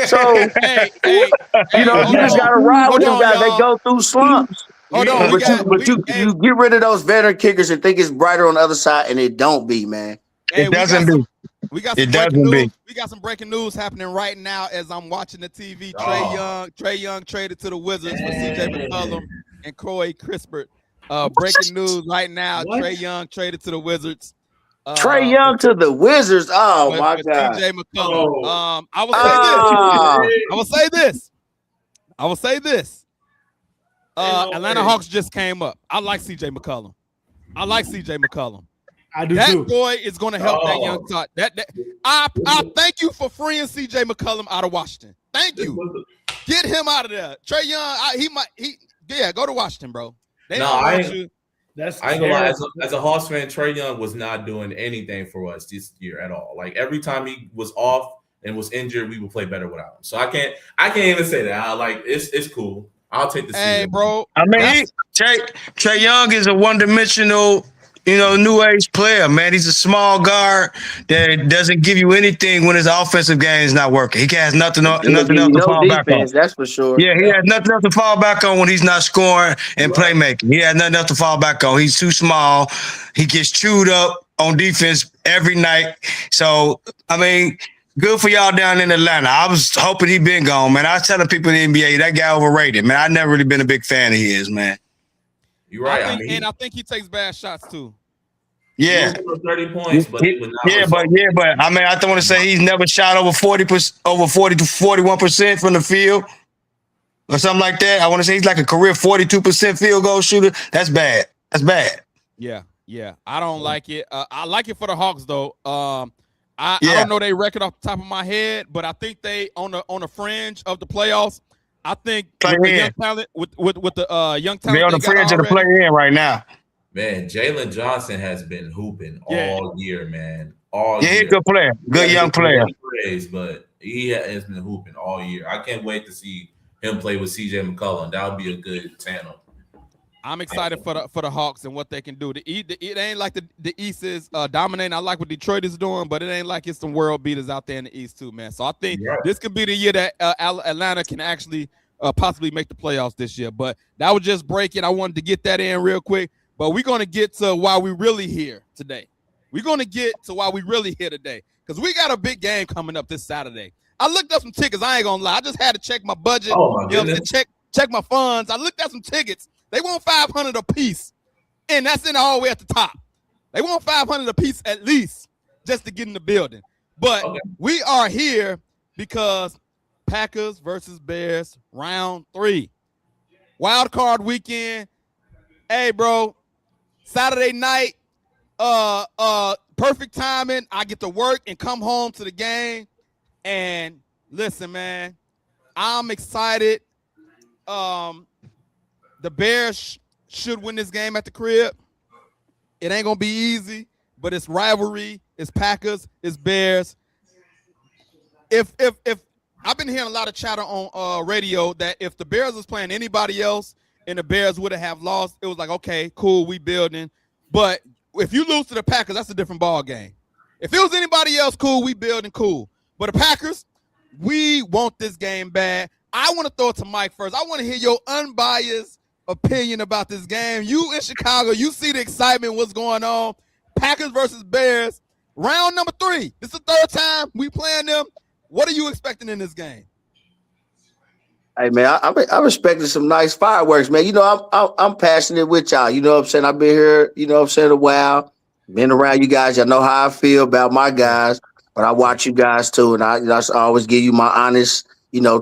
So you just gotta ride with them guys. They go through slumps. Hold on, but you get rid of those veteran kickers and think it's brighter on the other side, and it don't be, man. It doesn't be. We got some breaking news happening right now as I'm watching the TV. Trey Young traded to the Wizards for CJ McCollum and Corey Crispert. Breaking news right now. What? Trey Young traded to the Wizards. Trey Young to the Wizards. Oh my God. CJ McCollum. Oh. I will say this. Ah. I will say this. Atlanta Hawks just came up. I like CJ McCollum. I do That too. boy is going to help that young talk. I thank you for freeing CJ McCollum out of Washington. Thank you. Get him out of there. Trey Young, go to Washington, bro. I That's ain't gonna lie. As a Hawks fan, Trey Young was not doing anything for us this year at all. Like every time he was off and was injured, we would play better without him. So I can't even say that. It's cool. I'll take the season. Hey, bro. I mean, Trey Young is a one-dimensional, new age player, man. He's a small guard that doesn't give you anything when his offensive game is not working. He has nothing else to fall back on. That's for sure. Yeah, he has nothing else to fall back on when he's not scoring and playmaking. He has nothing else to fall back on. He's too small. He gets chewed up on defense every night. So, I mean, good for y'all down in Atlanta. I was hoping he'd been gone, man. I was telling people in the NBA, that guy overrated, man. I've never really been a big fan of his, man. You're right. I think he takes bad shots too. Yeah, 30 points, but it was not. But I mean, I don't want to say he's never shot over 40 to 41% from the field or something like that. I want to say he's like a career 42% field goal shooter. That's bad. Yeah. I don't like it. I like it for the Hawks though. I don't know their record off the top of my head, but I think they on the fringe of the playoffs. I think with the young talent, with the young talent, they're on the fringe of the play-in right now. Man, Jalen Johnson has been hooping all year, man. All year. He's a good player. Good young player. But he has been hooping all year. I can't wait to see him play with CJ McCollum. That would be a good tandem. I'm excited for the Hawks and what they can do. It ain't like the East is dominating. I like what Detroit is doing, but it ain't like it's some world beaters out there in the East too, man. So I think this could be the year that Atlanta can actually possibly make the playoffs this year. But that was just breaking. I wanted to get that in real quick. But we're going to get to why we really here today. Because we got a big game coming up this Saturday. I looked up some tickets. I ain't going to lie. I just had to check my budget. Check my funds. I looked at some tickets. They want $500 a piece, and that's in all the way at the top. They want $500 a piece at least just to get in the building. But we are here because Packers versus Bears, round 3. Wildcard weekend. Hey, bro, Saturday night, perfect timing. I get to work and come home to the game. And listen, man, I'm excited. The Bears should win this game at the crib. It ain't gonna be easy, but it's rivalry. It's Packers. It's Bears. If I've been hearing a lot of chatter on radio that if the Bears was playing anybody else and the Bears would have lost, it was like, okay, cool, we building. But if you lose to the Packers, that's a different ball game. If it was anybody else, cool, we building, cool. But the Packers, we want this game bad. I want to throw it to Mike first. I want to hear your unbiased opinion about this game. You in Chicago, you see the excitement, what's going on. Packers versus Bears, round number 3. This is the 3rd time we playing them. What are you expecting in this game? Hey, man, I'm expecting some nice fireworks, man. I'm passionate with y'all. You know what I'm saying? I've been here, a while. Been around you guys. Y'all know how I feel about my guys, but I watch you guys too, and I always give you my honest,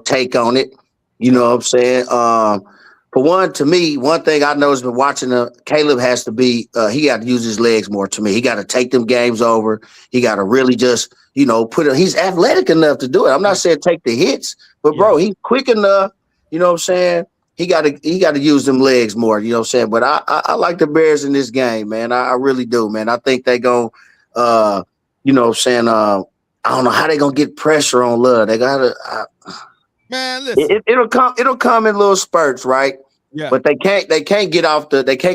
take on it. You know what I'm saying? For one, to me, one thing I know has been watching Caleb has to be he got to use his legs more. To me, he got to take them games over. He got to really just he's athletic enough to do it. I'm not saying take the hits, but bro, he's quick enough. You know what I'm saying? He got to use them legs more. You know what I'm saying? But I like the Bears in this game, man. I really do, man. I think they gonna I don't know how they gonna get pressure on Love. They gotta. Man, listen. It'll come in little spurts, right? Yeah. But they can't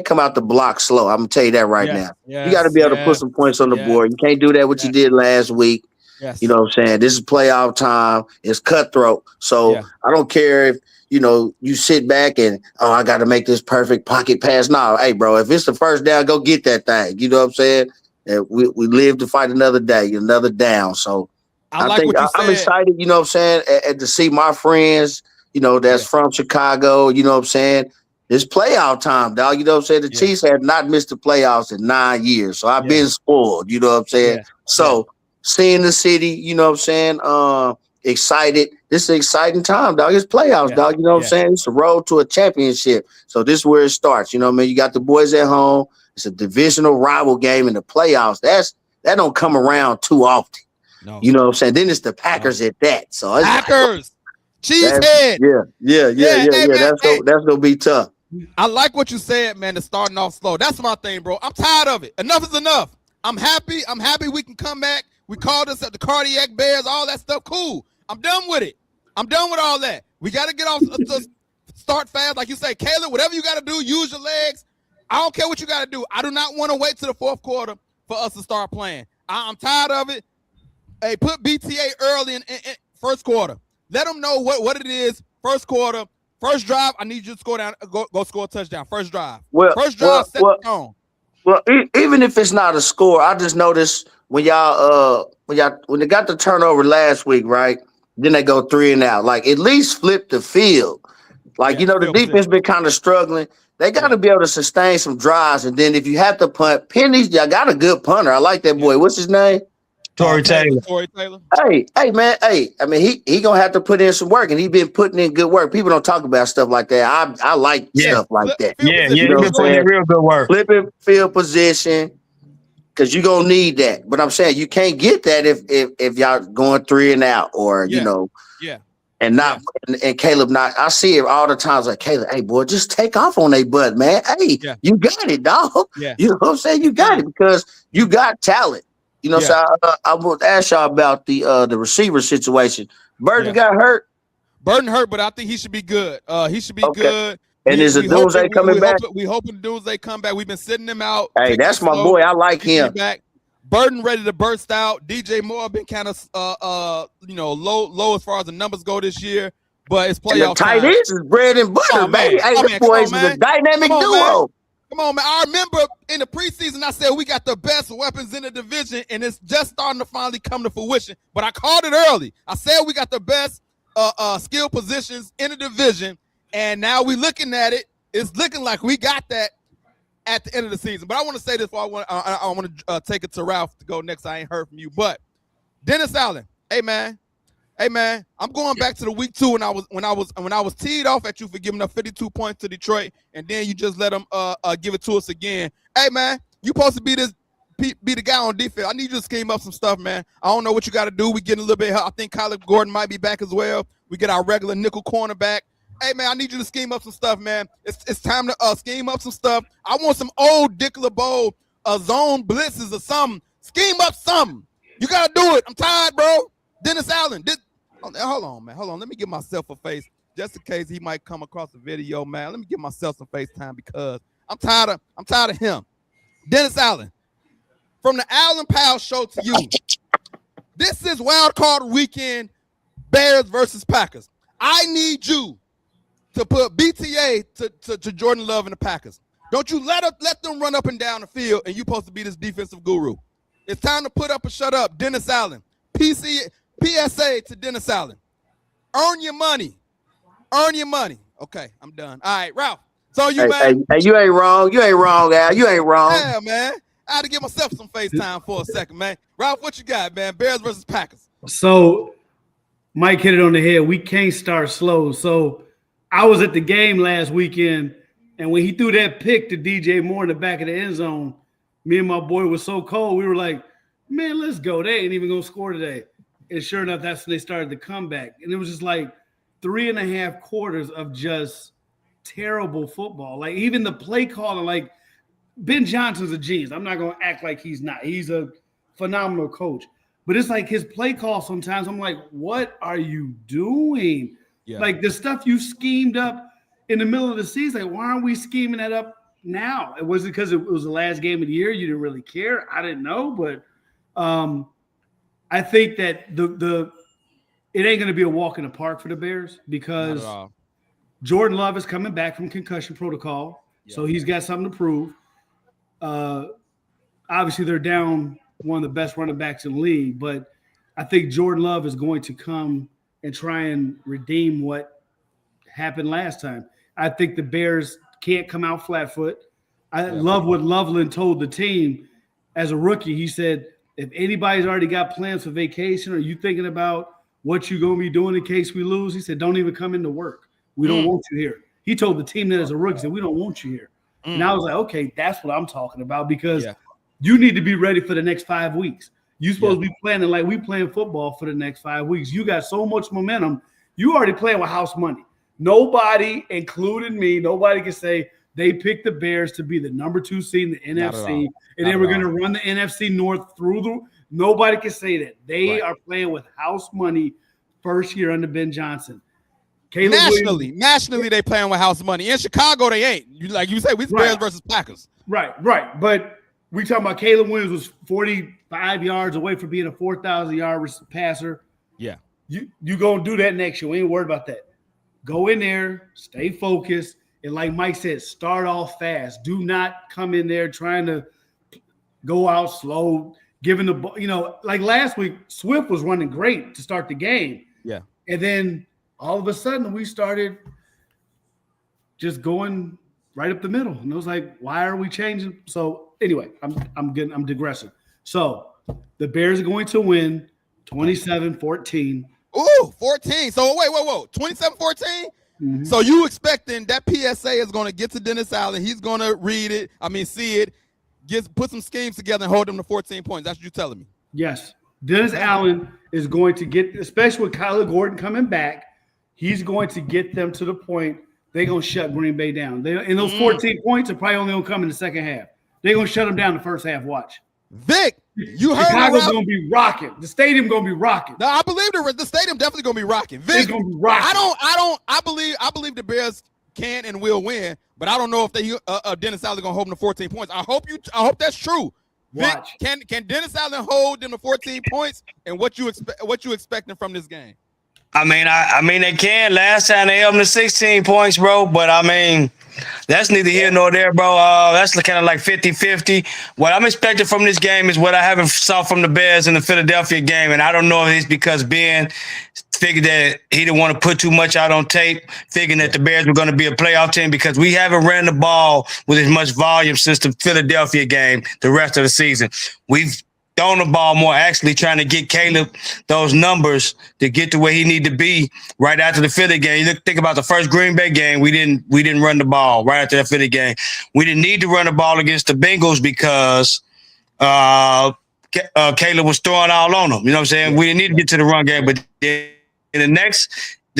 come out the block slow. I'm gonna tell you that right now. Yes, you got to be able to put some points on the board. You can't do that what you did last week. Yes. You know what I'm saying? This is playoff time. It's cutthroat. So I don't care if you sit back and I got to make this perfect pocket pass. No, hey, bro, if it's the first down, go get that thing. You know what I'm saying? And we live to fight another day, another down. So I think I'm excited. You know what I'm saying? And to see my friends, that's from Chicago. You know what I'm saying? It's playoff time, dog. You know what I'm saying? The Chiefs have not missed the playoffs in 9 years. So I've been spoiled, you know what I'm saying? Yeah. So seeing the city, you know what I'm saying? Excited. This is an exciting time, dog. It's playoffs, dog. You know what I'm saying? It's a road to a championship. So this is where it starts. You know what I mean? You got the boys at home. It's a divisional rival game in the playoffs. That don't come around too often. No. You know what I'm saying? Then it's the Packers at that. So it's Packers. Cheesehead. Yeah. That's gonna be tough. I like what you said, man. To starting off slow. That's my thing, bro. I'm tired of it. Enough is enough. I'm happy. We can come back. We called us at the Cardiac Bears, all that stuff. Cool. I'm done with it. I'm done with all that. We got to get off start fast. Like you say, Caleb, whatever you got to do, use your legs. I don't care what you got to do. I do not want to wait to the fourth quarter for us to start playing. I'm tired of it. Hey, put BTA early in first quarter. Let them know what it is. First quarter, first drive. I need you to go score a touchdown. First drive. First drive, set the tone. Well, even if it's not a score, I just noticed when they got the turnover last week, right? Then they go 3 and out. Like, at least flip the field. Like, the defense been kind of struggling. They got to be able to sustain some drives. And then if you have to punt, Penny's, y'all got a good punter. I like that boy. What's his name? Tory Taylor. Hey, man. Hey, I mean, he gonna have to put in some work, and he been putting in good work. People don't talk about stuff like that. I like stuff like that. Yeah, he been putting in real good work. Flipping field position, because you're gonna need that. But I'm saying you can't get that if y'all going 3 and out, or and not and Caleb not. I see it all the times. Like, Caleb, hey boy, just take off on their butt, man. Hey, you got it, dog. Yeah. You know what I'm saying? You got it because you got talent. You know, so I want to ask y'all about the receiver situation. Burton got hurt. Burton hurt, but I think he should be good. He should be good. And is the Doomsday coming back? We hoping Doomsday come back. We've been sitting him out. Hey, that's my boy. I like him. Back. Burton ready to burst out. DJ Moore been kind of low as far as the numbers go this year, but it's playoff time. The tight ends is bread and butter, baby. Hey, this boys is a dynamic duo. Come on, man. I remember in the preseason, I said we got the best weapons in the division, and it's just starting to finally come to fruition. But I called it early. I said we got the best skill positions in the division, and now we looking at it. It's looking like we got that at the end of the season. But I want to say this before I want to take it to Ralph to go next. I ain't heard from you. But Dennis Allen, hey, man, I'm going back to the week 2 when I was teed off at you for giving up 52 points to Detroit, and then you just let them give it to us again. Hey, man, you supposed to be the guy on defense. I need you to scheme up some stuff, man. I don't know what you got to do. We getting a little bit help. I think Kyler Gordon might be back as well. We get our regular nickel cornerback. Hey, man, I need you to scheme up some stuff, man. It's time to scheme up some stuff. I want some old Dick LeBeau zone blitzes or something. Scheme up something. You got to do it. I'm tired, bro. Dennis Allen. Hold on, man. Hold on. Let me give myself a face just in case he might come across the video, man. Let me give myself some face time because I'm tired of him. Dennis Allen. From the Allen Powell Show to you. This is Wildcard Weekend, Bears versus Packers. I need you to put BTA to Jordan Love and the Packers. Don't you let them run up and down the field, and you're supposed to be this defensive guru. It's time to put up or shut up. Dennis Allen. PSA to Dennis Allen. Earn your money. Okay, I'm done. All right, Ralph. So you, man. Hey, you ain't wrong. You ain't wrong, Al. You ain't wrong. Yeah, man. I had to give myself some FaceTime for a second, man. Ralph, what you got, man? Bears versus Packers. So Mike hit it on the head. We can't start slow. So I was at the game last weekend, and when he threw that pick to DJ Moore in the back of the end zone, me and my boy was so cold. We were like, man, let's go. They ain't even going to score today. And sure enough, that's when they started the comeback. And it was just like 3.5 quarters of just terrible football. Like, even the play calling, like, Ben Johnson's a genius. I'm not going to act like he's not. He's a phenomenal coach. But it's like his play call sometimes, I'm like, what are you doing? Yeah. Like, the stuff you schemed up in the middle of the season, like, why aren't we scheming that up now? It was because it was the last game of the year. You didn't really care. I didn't know. But I think that it ain't going to be a walk in the park for the Bears because Jordan Love is coming back from concussion protocol. Yeah. So he's got something to prove. Obviously, they're down one of the best running backs in the league, but I think Jordan Love is going to come and try and redeem what happened last time. I think the Bears can't come out flat foot. I love what Loveland told the team as a rookie. He said, if anybody's already got plans for vacation or you thinking about what you're going to be doing in case we lose, he said, don't even come into work. We don't want you here. He told the team that as a rookie, he said, we don't want you here. And I was like, okay, that's what I'm talking about because you need to be ready for the next 5 weeks. You're supposed to be planning like we playing football for the next 5 weeks. You got so much momentum. You already playing with house money. Nobody, including me, nobody can say they picked the Bears to be the number 2 seed in the NFC, and they were going to run the NFC North through the – nobody can say that. They are playing with house money first year under Ben Johnson. Nationally, they playing with house money. In Chicago, they ain't. Like you say, we Bears versus Packers. Right. But we talking about Caleb Williams was 45 yards away from being a 4,000-yard passer. Yeah. You going to do that next year. We ain't worried about that. Go in there, stay focused, and like Mike said, start off fast. Do not come in there trying to go out slow, giving the ball. You know, like last week, Swift was running great to start the game. Yeah. And then all of a sudden we started just going right up the middle. And it was like, why are we changing? So anyway, I'm digressing. So the Bears are going to win 27-14. Ooh, 14. So wait. 27-14? Mm-hmm. So you expecting that PSA is going to get to Dennis Allen. He's going to see it, put some schemes together and hold them to 14 points. That's what you're telling me. Yes. Dennis Allen is going to get, especially with Kyler Gordon coming back, he's going to get them to the point they're going to shut Green Bay down. And those 14 points are probably only going to come in the second half. They're going to shut them down the first half. Watch. Vic, you heard Chicago's going to be rocking. The stadium going to be rocking. No, I believe the stadium definitely going to be rocking. Vic, it's going to be rocking. I believe the Bears can and will win, but I don't know if Dennis Allen going to hold them to 14 points. I hope that's true. Watch. Vic, can Dennis Allen hold them to 14 points? And what you expecting from this game? I mean, they can. Last time they held them to 16 points, bro. But I mean, that's neither here nor there, bro. That's kind of like 50-50. What I'm expecting from this game is what I haven't saw from the Bears in the Philadelphia game, and I don't know if it's because Ben figured that he didn't want to put too much out on tape, figuring that the Bears were going to be a playoff team because we haven't ran the ball with as much volume since the Philadelphia game the rest of the season. We've throwing the ball more, actually trying to get Caleb those numbers to get to where he need to be right after the Philly game. You think about the first Green Bay game, we didn't run the ball right after that Philly game. We didn't need to run the ball against the Bengals because Caleb was throwing all on them. You know what I'm saying? We didn't need to get to the run game, but in the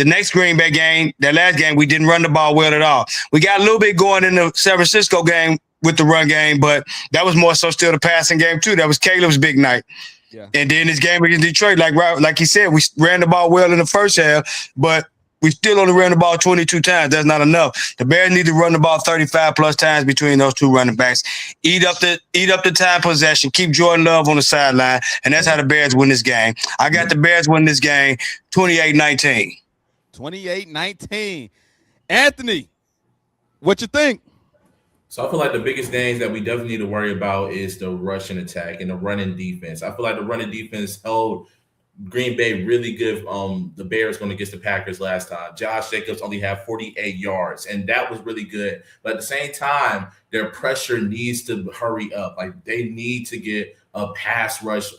next Green Bay game, that last game, we didn't run the ball well at all. We got a little bit going in the San Francisco game with the run game, but that was more so still the passing game too. That was Caleb's big night. Yeah. And then this game against Detroit, like he said, we ran the ball well in the first half, but we still only ran the ball 22 times. That's not enough. The Bears need to run the ball 35 plus times between those two running backs. Eat up the time possession. Keep Jordan Love on the sideline, and that's how the Bears win this game. I got the Bears win this game 28-19. 28-19. Anthony, what you think? So I feel like the biggest things that we definitely need to worry about is the rushing attack and the running defense. I feel like the running defense held Green Bay really good. The Bears going against the Packers last time. Josh Jacobs only had 48 yards, and that was really good. But at the same time, their pressure needs to hurry up. Like they need to get a pass rush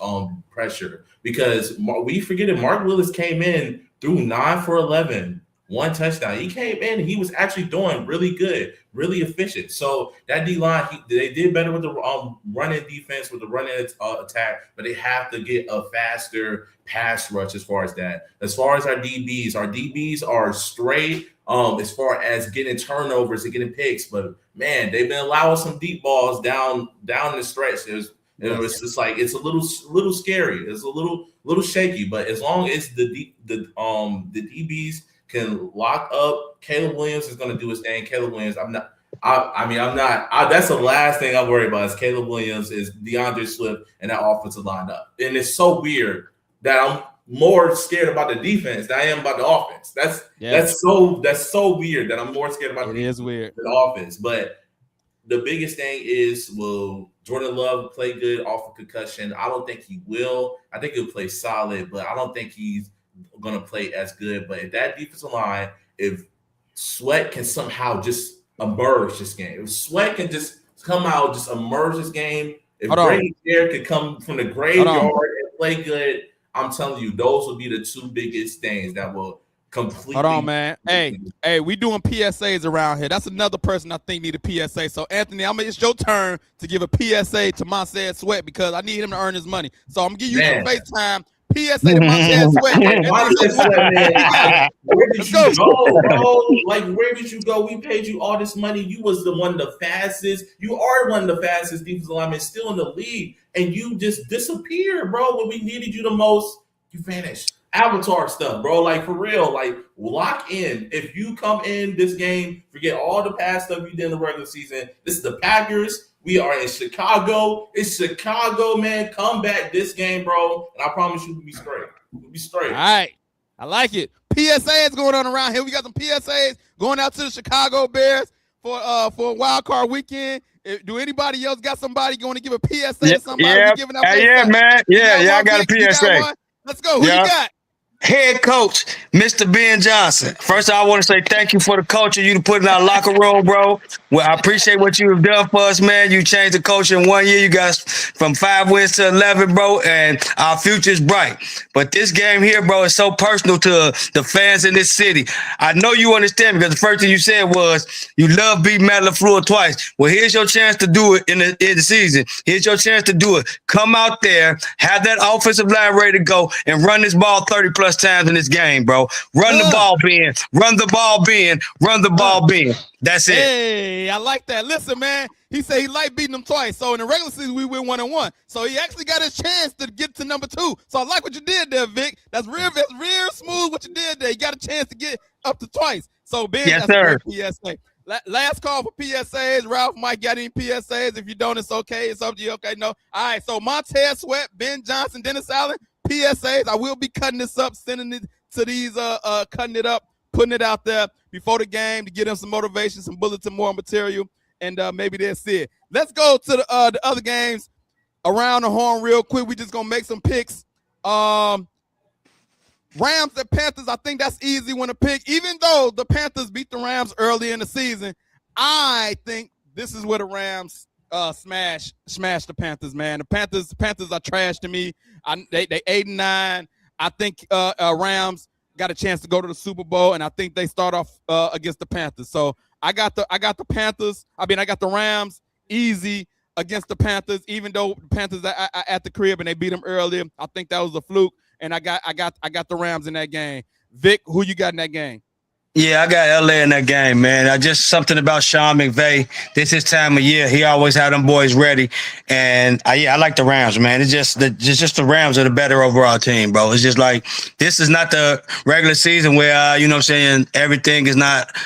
pressure because we forget that Mark Willis came in through 9 for 11. 1 touchdown. He came in. He was actually doing really good, really efficient. So that D-line, they did better with the running defense, with the running attack, but they have to get a faster pass rush as far as that. As far as our DBs are straight as far as getting turnovers and getting picks. But, man, they've been allowing some deep balls down the stretch. It's just like it's a little scary. It's a little shaky. But as long as the DBs can lock up, Caleb Williams is going to do his thing. Caleb Williams, that's the last thing I worry about is Caleb Williams, is DeAndre Swift, and that offensive lineup. And it's so weird that I'm more scared about the defense than I am about the offense. That's so weird that I'm more scared about the offense. But the biggest thing is, will Jordan Love play good off of concussion? I don't think he will. I think he'll play solid, but I don't think he's going to play as good. But if that defensive line, if Sweat can somehow just emerge this game. If Sweat can just come out, just emerge this game. If Hold on. Brady Garrett could come from the graveyard and play good, I'm telling you, those will be the two biggest things that will completely. Hold on, man. Hey, we doing PSAs around here. That's another person I think need a PSA. So, Anthony, it's your turn to give a PSA to Montez Sweat because I need him to earn his money. So, I'm going to give you some FaceTime. PSA to Montez Sweat. Montez Sweat, man. Where did you go, bro? Like, where did you go? We paid you all this money. You was one of the fastest. You are one of the fastest defensive linemen still in the league, and you just disappeared, bro. When we needed you the most, you vanished. Avatar stuff, bro. Like, for real. Like, lock in. If you come in this game, forget all the past stuff you did in the regular season. This is the Packers. We are in Chicago. It's Chicago, man. Come back this game, bro. And I promise you, we'll be straight. We'll be straight. All right. I like it. PSAs going on around here. We got some PSAs going out to the Chicago Bears for a wild card weekend. Do anybody else got somebody going to give a PSA to somebody? Yeah, giving out man. Yeah, I got a PSA. Let's go. Who you got? Head coach, Mr. Ben Johnson. First, I want to say thank you for the culture you put in our locker room, bro. Well, I appreciate what you have done for us, man. You changed the culture in 1 year. You got from 5 wins to 11, bro, and our future is bright. But this game here, bro, is so personal to the fans in this city. I know you understand because the first thing you said was you love beating Matt LaFleur twice. Well, here's your chance to do it in the season. Here's your chance to do it. Come out there, have that offensive line ready to go, and run this ball 30+ times in this game, bro. Run the ball, Ben. Run the ball, Ben. Run the ball, Ben. That's it. Hey, I like that. Listen, man, he said he liked beating them twice. So in the regular season, we win 1-1. So he actually got his chance to get to number 2. So I like what you did there, Vic. That's real smooth what you did there. You got a chance to get up to twice. So Ben, yes, that's a PSA. Last call for PSAs. Ralph, Mike, got any PSAs? If you don't, it's okay. It's up to you. Okay, no. All right, so Montez Sweat, Ben Johnson, Dennis Allen, PSAs. I will be cutting this up, sending it to these, cutting it up, putting it out there before the game to get them some motivation, some bulletin board material, and maybe they'll see it. Let's go to the other games around the horn real quick. We just gonna make some picks. Rams and Panthers, I think that's easy one to pick. Even though the Panthers beat the Rams early in the season, I think this is where the Rams smash the Panthers, man. The Panthers are trash to me. They 8-9. I think Rams got a chance to go to the Super Bowl, and I think they start off against the Panthers. So I got the Panthers. I got the Rams easy against the Panthers, even though the Panthers are at the crib and they beat them earlier. I think that was a fluke, and I got the Rams in that game. Vic, who you got in that game? Yeah, I got LA in that game, man. Just something about Sean McVay. This is time of year. He always had them boys ready. And I like the Rams, man. It's just the Rams are the better overall team, bro. It's just like this is not the regular season where you know what I'm saying, everything is not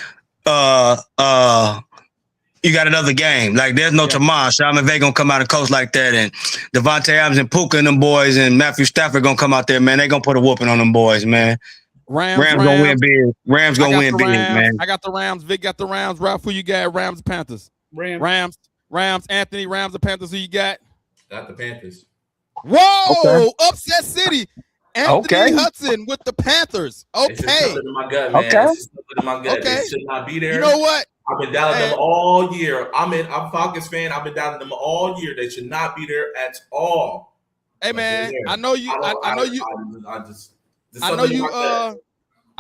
you got another game. Like there's no tomorrow. Sean McVay gonna come out and coach like that, and Devontae Adams and Puka and them boys and Matthew Stafford gonna come out there, man. They gonna put a whooping on them boys, man. Rams gonna win big. Rams gonna win big, man. I got the Rams. Vic got the Rams. Ralph, who you got? Rams, Panthers. Rams. Anthony, Rams, and Panthers. Who you got? Got the Panthers. Whoa! Okay. Upset City. Anthony Hudson with the Panthers. Okay. It's just in my gut, man. Okay. It's just in my gut. Okay. They should not be there. You know what? I've been doubting them all year. I'm a Falcons fan. I've been doubting them all year. They should not be there at all. Hey, man, I know you. I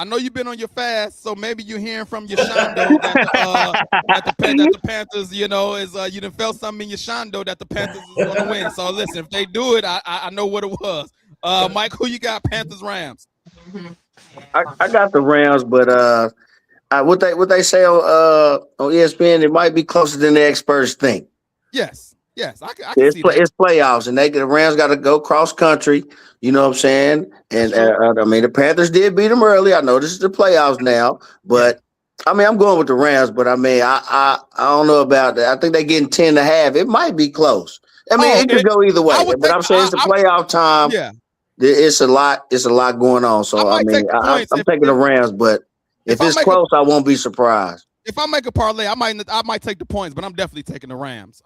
know you've been on your fast, so maybe you're hearing from your shondo that the Panthers, you know, is you done felt something in your shondo that the Panthers is going to win. So listen, if they do it, I know what it was. Mike, who you got? Panthers, Rams. I got the Rams, but what they say on ESPN, it might be closer than the experts think. Yes, I can see that. It's playoffs, and the Rams got to go cross country. You know what I'm saying? And the Panthers did beat them early. I know this is the playoffs now, but I'm going with the Rams. But I don't know about that. I think they're getting 10.5. It might be close. It could go either way. But I'm saying it's the playoff time. Yeah, it's a lot. It's a lot going on. So I'm taking the Rams, but if it's close, I won't be surprised. If I make a parlay, I might take the points, but I'm definitely taking the Rams.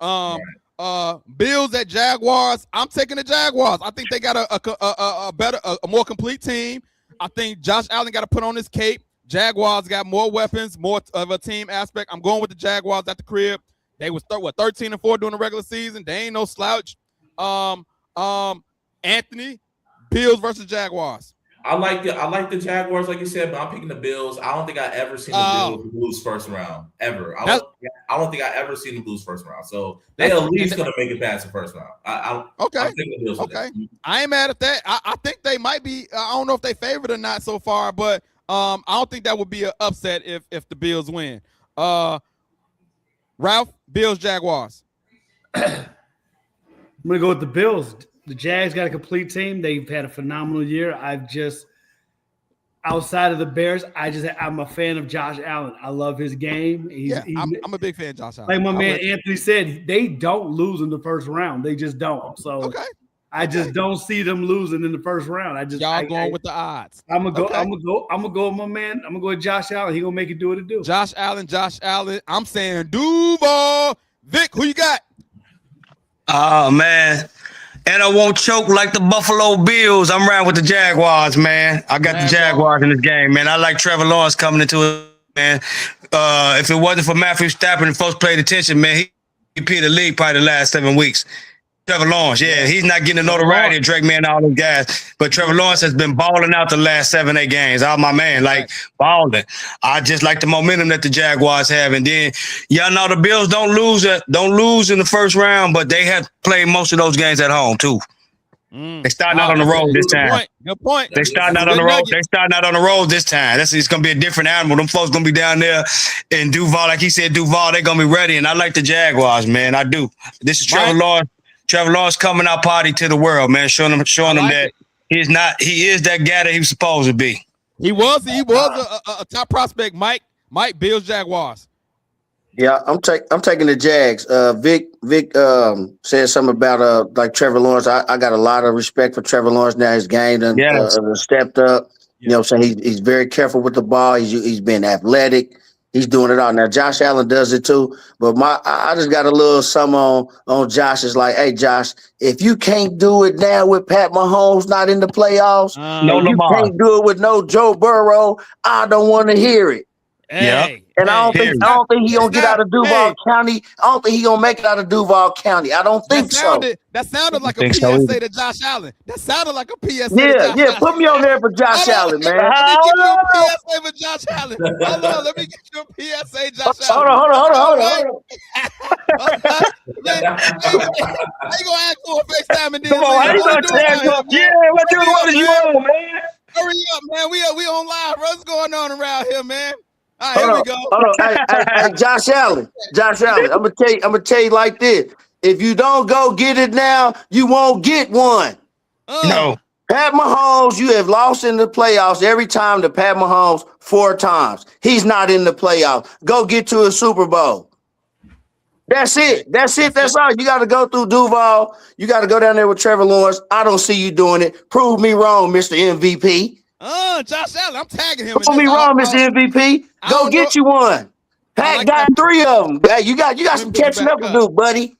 Bills at Jaguars. I'm taking the Jaguars. I think they got a better, more complete team. I think Josh Allen got to put on his cape. Jaguars got more weapons, more of a team aspect. I'm going with the Jaguars at the crib. They was 13-4 during the regular season. They ain't no slouch. Anthony, Bills versus Jaguars. I like the Jaguars, like you said, but I'm picking the Bills. I don't think I ever seen the Bills lose first round ever. I don't think I ever seen them lose first round. So they at least gonna make it past the first round. Okay. I'm thinking the Bills okay. I ain't mad at that. I think they might be. I don't know if they favored or not so far, but I don't think that would be an upset if the Bills win. Ralph, Bills, Jaguars. I'm gonna go with the Bills. The Jags got a complete team. They've had a phenomenal year. Outside of the Bears, I'm a fan of Josh Allen. I love his game. I'm a big fan of Josh Allen. Like my man Anthony said, they don't lose in the first round. They just don't. So I just don't see them losing in the first round. Y'all going with the odds. I'm gonna go with my man. I'm gonna go with Josh Allen. He gonna make it do what it do. Josh Allen. I'm saying Duval. Vic, who you got? Oh man. And I won't choke like the Buffalo Bills. I'm riding with the Jaguars, man. I got the Jaguars in this game, man. I like Trevor Lawrence coming into it, man. If it wasn't for Matthew Stafford and folks paid attention, man, he beat the league probably the last 7 weeks. Trevor Lawrence, he's not getting the notoriety of Drake, man, all those guys. But Trevor Lawrence has been balling out the last 7-8 games. Oh, my man, balling. I just like the momentum that the Jaguars have. And then, y'all know the Bills don't lose in the first round, but they have played most of those games at home, too. They starting out on the road this time. Good point. They starting out on the road. They starting out on the road this time. It's going to be a different animal. Them folks going to be down there in Duval. Like he said, Duval, they're going to be ready. And I like the Jaguars, man. I do. This is Trevor Lawrence. Trevor Lawrence coming out party to the world, man, showing them that he is that guy that he was supposed to be. He was a top prospect, Mike, Bills, Jaguars. Yeah, I'm taking the Jags. Vic said something about like Trevor Lawrence. I got a lot of respect for Trevor Lawrence now. His game done stepped up. You know what I'm saying? He's very careful with the ball. He's been athletic. He's doing it all. Now, Josh Allen does it too, but I just got a little something on Josh. It's like, hey, Josh, if you can't do it now with Pat Mahomes not in the playoffs, you can't do it with no Joe Burrow, I don't want to hear it. Hey, and I don't think he gonna get out of Duval County. I don't think he gonna make it out of Duval County. I don't think so. That sounded like a PSA to Josh Allen. That sounded like a PSA. Yeah. Put me on there for Josh Allen, man. Let me get you a PSA for Josh Allen. Hold on, let me get you a PSA, Josh Allen. Hold on. How you gonna ask for a FaceTime and then? Come on, how you gonna tag up? Yeah, what are you on, man? Hurry up, man. We on live. What's going on around here, man? All right, here we go. Hold on. Hey, Josh Allen. I'm gonna tell you like this. If you don't go get it now, you won't get one. No. Pat Mahomes, you have lost in the playoffs every time to Pat Mahomes 4 times. He's not in the playoffs. Go get to a Super Bowl. That's it. That's all. You got to go through Duval. You got to go down there with Trevor Lawrence. I don't see you doing it. Prove me wrong, Mr. MVP. Josh Allen, I'm tagging him. Prove me wrong, Mr. MVP. Go get you one. Pat got 3 of them. Hey, you got some catching up to do, buddy.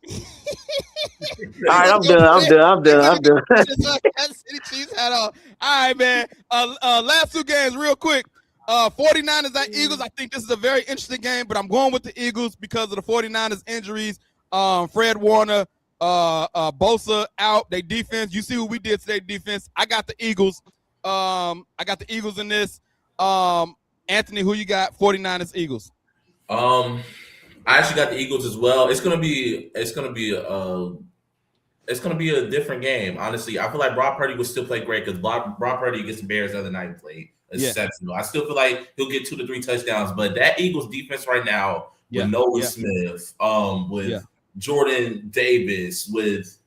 All right, I'm done. All right, man. Last 2 games, real quick. 49ers at Eagles. I think this is a very interesting game, but I'm going with the Eagles because of the 49ers injuries. Fred Warner, Bosa out. They defense. You see what we did today, defense. I got the Eagles. I got the Eagles in this. Anthony, who you got? 49ers, Eagles. I actually got the Eagles as well. It's gonna be a different game. Honestly, I feel like Brock Purdy would still play great because Brock Purdy against the Bears the other night played exceptional. I still feel like he'll get 2 to 3 touchdowns, but that Eagles defense right now with Noah Smith, with Jordan Davis, with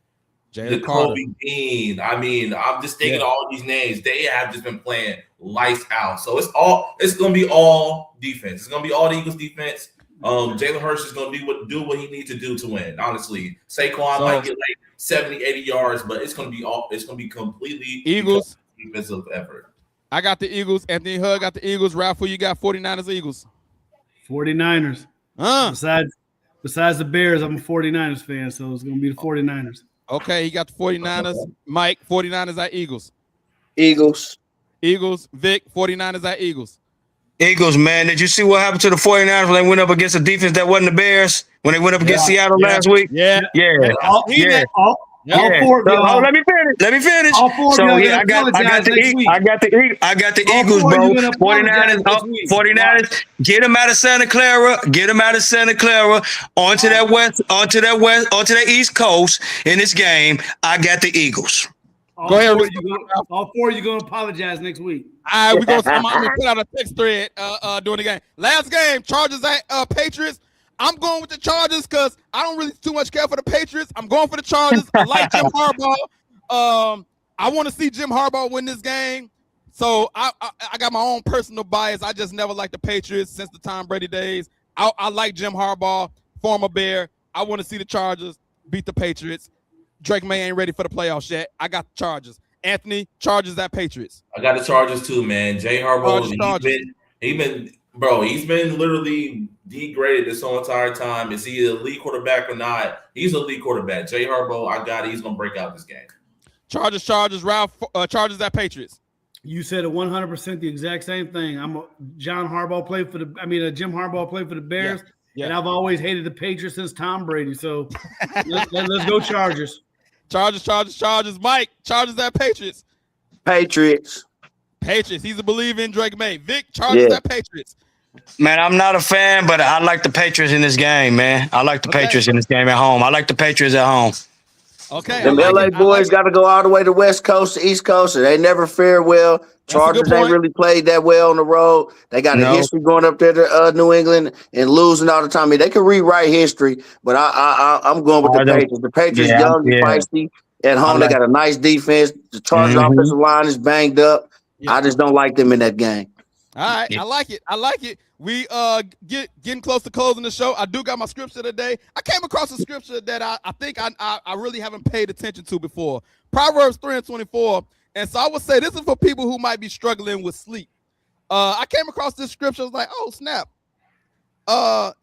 Jacoby Dean. I mean, I'm just thinking all these names. They have just been playing lights out. So it's gonna be all defense. It's gonna be all the Eagles defense. Jalen Hurts is gonna do what he needs to do to win. Honestly, Saquon might get like 70, 80 yards, but it's gonna be completely Eagles defensive effort. I got the Eagles. Anthony Hugg got the Eagles. Ralph, who you got? 49ers, Eagles. 49ers. Besides the Bears, I'm a 49ers fan, so it's gonna be the 49ers. Okay, he got the 49ers. Mike, 49ers at Eagles. Eagles. Vic, 49ers at Eagles. Eagles, man. Did you see what happened to the 49ers when they went up against a defense that wasn't the Bears? When they went up against Seattle last week? Yeah. Yeah. All four of So, y'all. let me finish. All four of So y'all yeah, I gonna got the apologize next week. I got the All Eagles, four of bro. you gonna apologize 49ers, next week. 49ers, get them out of Santa Clara, onto that East Coast in this game. I got the Eagles. Go ahead. All four of you gonna apologize next week. All right, I'm gonna put out a text thread during the game. Last game, Chargers at Patriots. I'm going with the Chargers because I don't really too much care for the Patriots. I'm going for the Chargers. I like Jim Harbaugh. I want to see Jim Harbaugh win this game. So I got my own personal bias. I just never liked the Patriots since the Tom Brady days. I like Jim Harbaugh, former Bear. I want to see the Chargers beat the Patriots. Drake May ain't ready for the playoffs yet. I got the Chargers. Anthony, Chargers at Patriots. I got the Chargers too, man. Jay Harbaugh, he's been literally degraded this whole entire time. Is he an elite quarterback or not? He's an elite quarterback. Jay Harbaugh, I got it. He's gonna break out this game. Chargers, Chargers at Patriots. You said it 100% the exact same thing. Jim Harbaugh played for the Bears, and I've always hated the Patriots since Tom Brady. So let's go Chargers. Chargers. Mike, Chargers at Patriots. Patriots. He's a believer in Drake May. Vic, Chargers at Patriots. Man, I'm not a fan, but I like the Patriots in this game, man. I like the Patriots in this game at home. I like the Patriots at home. Okay. Them LA boys got to go all the way to West Coast to East Coast, and they never fare well. Chargers ain't really played that well on the road. They got a history going up there to New England and losing all the time. I mean, they can rewrite history, but I'm going with the Patriots. The Patriots young and feisty at home. They got a nice defense. The Chargers offensive line is banged up. Yeah. I just don't like them in that game. All right, I like it. We getting close to closing the show. I do got my scripture today. I came across a scripture that I think I really haven't paid attention to before. Proverbs 3:24. And so I would say this is for people who might be struggling with sleep. I came across this scripture. I was like, oh snap.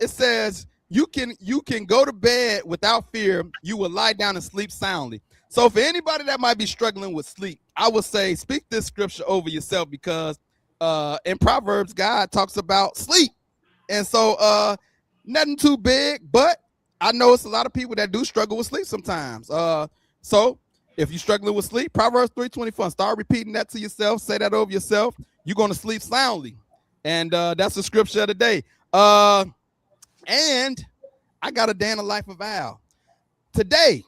It says you can go to bed without fear. You will lie down and sleep soundly. So for anybody that might be struggling with sleep, I would say speak this scripture over yourself because in Proverbs, God talks about sleep. And so nothing too big, but I know it's a lot of people that do struggle with sleep sometimes. So if you're struggling with sleep, Proverbs 3:24, start repeating that to yourself. Say that over yourself. You're going to sleep soundly. And that's the scripture of the day. And I got a day in the life of Al. Today,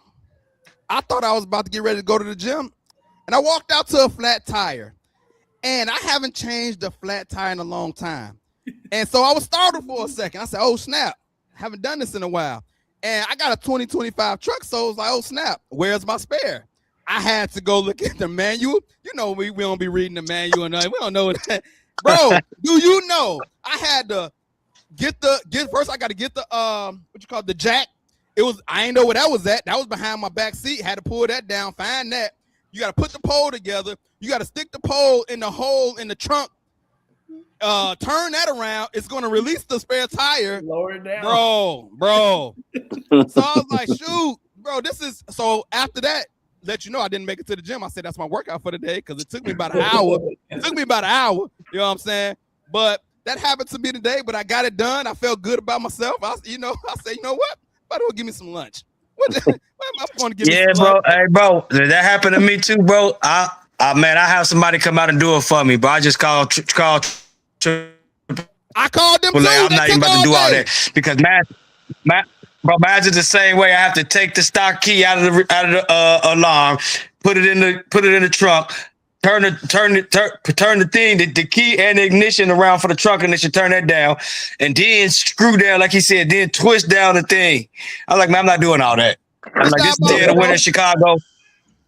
I thought I was about to get ready to go to the gym. And I walked out to a flat tire. And I haven't changed a flat tire in a long time. And so I was startled for a second. I said, oh, snap. Haven't done this in a while. And I got a 2025 truck, so I was like, oh, snap. Where's my spare? I had to go look at the manual. You know, we don't be reading the manual. And we don't know that. Bro, do you know I had to first I got to get the, the jack. I ain't know where that was at. That was behind my back seat. Had to pull that down, find that. You got to put the pole together. You got to stick the pole in the hole in the trunk. Turn that around. It's going to release the spare tire. Lower it down. Bro. So I was like, shoot, bro, this is, so after that, let you know I didn't make it to the gym. I said, that's my workout for the day because it took me about an hour. You know what I'm saying? But that happened to me today, but I got it done. I felt good about myself. I said, you know what? Why don't give me some lunch? Why am I going to give me some lunch? Hey, bro, that happened to me too, bro. I have somebody come out and do it for me, but I just called. I called them too. I'm not even about to do all that because mine's is the same way. I have to take the stock key out of the alarm, put it in the trunk, turn the thing, the key and the ignition around for the trunk ignition, turn that down, and then screw down like he said, then twist down the thing. I was like, man, I'm not doing all that. I'm like, this is the day of the winter in Chicago.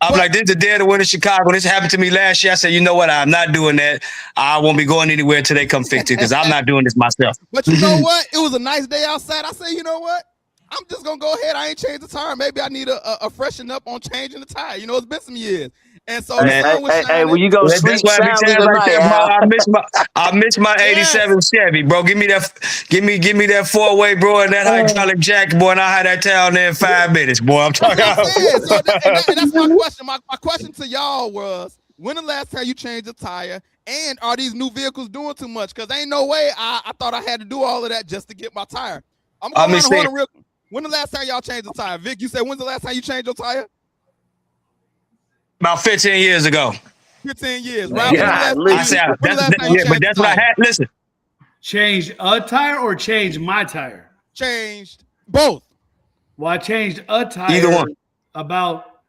I'm like, this is the day of the winter in Chicago. This happened to me last year. I said, you know what? I'm not doing that. I won't be going anywhere until they come fix it because I'm not doing this myself. But you know what? It was a nice day outside. I said, you know what? I'm just going to go ahead. I ain't changed the tire. Maybe I need a freshen up on changing the tire. You know, it's been some years. And so when you go sleep soundly tonight, I miss my 87 Chevy, bro. Give me that four-way, bro, and that hydraulic jack, boy, and I'll have that town there in 5 minutes, boy. I'm talking about. So that's my question. My question to y'all was, when the last time you changed a tire? And are these new vehicles doing too much? Because ain't no way I thought I had to do all of that just to get my tire. I'm going around the horn real. When the last time y'all changed a tire? Vic, you said when's the last time you changed your tire? About 15 years ago. 15 years. Right? Yeah, but that's what I had. Listen. Change a tire or change my tire? Changed both. Well, I changed a tire. Either one. About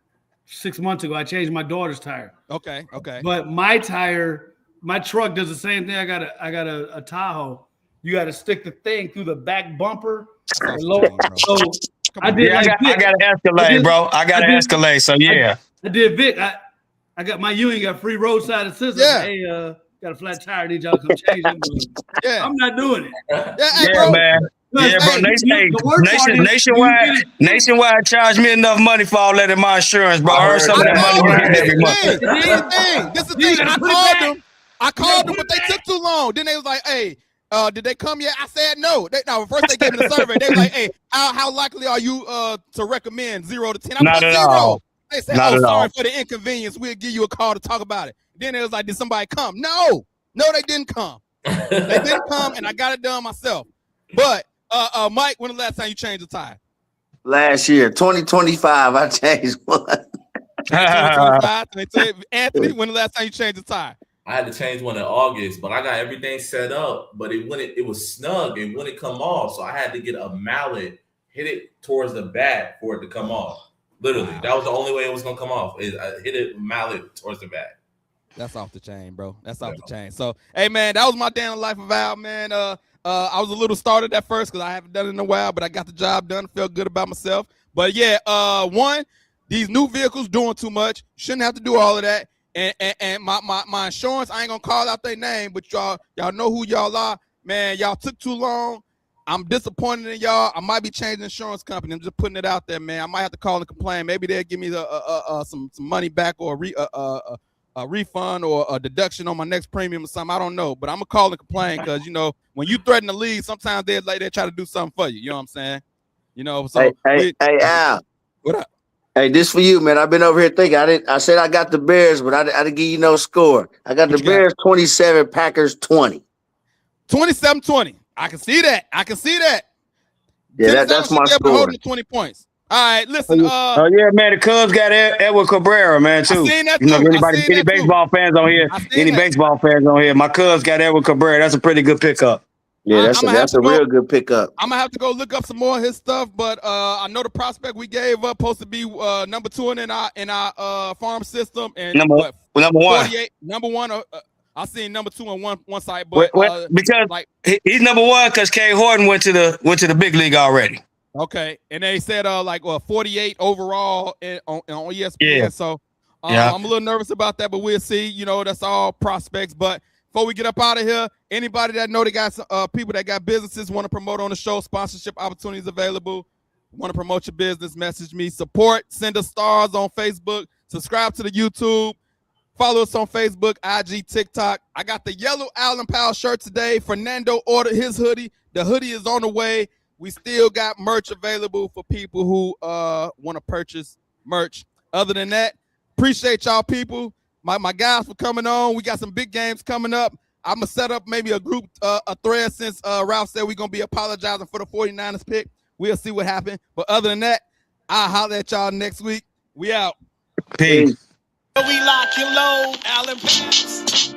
6 months ago. I changed my daughter's tire. Okay. But my tire, my truck does the same thing. I got a Tahoe. You got to stick the thing through the back bumper. So I did. I got an Escalade, bro. I got an Escalade. So yeah, I did Vic. I got my Ewing got free roadside assistance. Yeah. Hey, got a flat tire. Need y'all to come change it. Yeah. I'm not doing it. Yeah, man. Yeah, bro. Nationwide charged me enough money for all that in my insurance, bro. I earned some of that money every month. This is the thing. I called them, but they took too long. Then they was like, hey, did they come yet? I said no. First they gave me the survey. They was like, hey, how likely are you to recommend 0 to 10? I'm not at 0. all. They said, sorry for the inconvenience. We'll give you a call to talk about it. Then it was like, did somebody come? No, they didn't come. They didn't come, and I got it done myself. But Mike, when the last time you changed a tire? Last year, 2025, I changed one. 2025. Anthony, when the last time you changed a tire? I had to change one in August, but I got everything set up, but it was snug. It wouldn't come off, so I had to get a mallet, hit it towards the back for it to come off. Literally, that was the only way it was gonna come off. I hit it mallet towards the back. That's off the chain, bro. That's off the chain. So, hey, man, that was my damn life of Val, man. I was a little startled at first because I haven't done it in a while, but I got the job done. Felt good about myself. But yeah, one, these new vehicles doing too much. Shouldn't have to do all of that. And my insurance, I ain't gonna call out their name, but y'all know who y'all are. Man, y'all took too long. I'm disappointed in y'all. I might be changing insurance company. I'm just putting it out there, man. I might have to call and complain. Maybe they'll give me some money back or a refund or a deduction on my next premium or something. I don't know, but I'm gonna call and complain because when you threaten the league, sometimes they try to do something for you. You know what I'm saying? So hey, Al. What up? Hey, this for you, man. I've been over here thinking. I said I got the Bears, but I didn't give you no score. I got the Bears 27, Packers 20. 27-20. I can see that. Yeah, that's my score. Holding 20 points. All right, listen. Oh yeah, man. The Cubs got Edward Cabrera, man, too. Any baseball fans on here? My Cubs got Edward Cabrera. That's a pretty good pickup. Yeah, that's a real good pickup. I'm gonna have to go look up some more of his stuff, but I know the prospect we gave up supposed to be number 2 in our farm system, and number one. Number one. I seen number 2 on one site, but because he's number 1 because Kay Horton went to the big league already. Okay, and they said 48 overall on ESPN. Yeah. So I'm a little nervous about that, but we'll see. That's all prospects. But before we get up out of here, anybody that know they got people that got businesses want to promote on the show, sponsorship opportunities available. Want to promote your business? Message me. Support. Send us stars on Facebook. Subscribe to the YouTube. Follow us on Facebook, IG, TikTok. I got the yellow Allen Powell shirt today. Fernando ordered his hoodie. The hoodie is on the way. We still got merch available for people who want to purchase merch. Other than that, appreciate y'all people. My guys for coming on. We got some big games coming up. I'm going to set up maybe a group, a thread since Ralph said we're going to be apologizing for the 49ers pick. We'll see what happens. But other than that, I'll holler at y'all next week. We out. Peace. We lock and load, Allen Powell.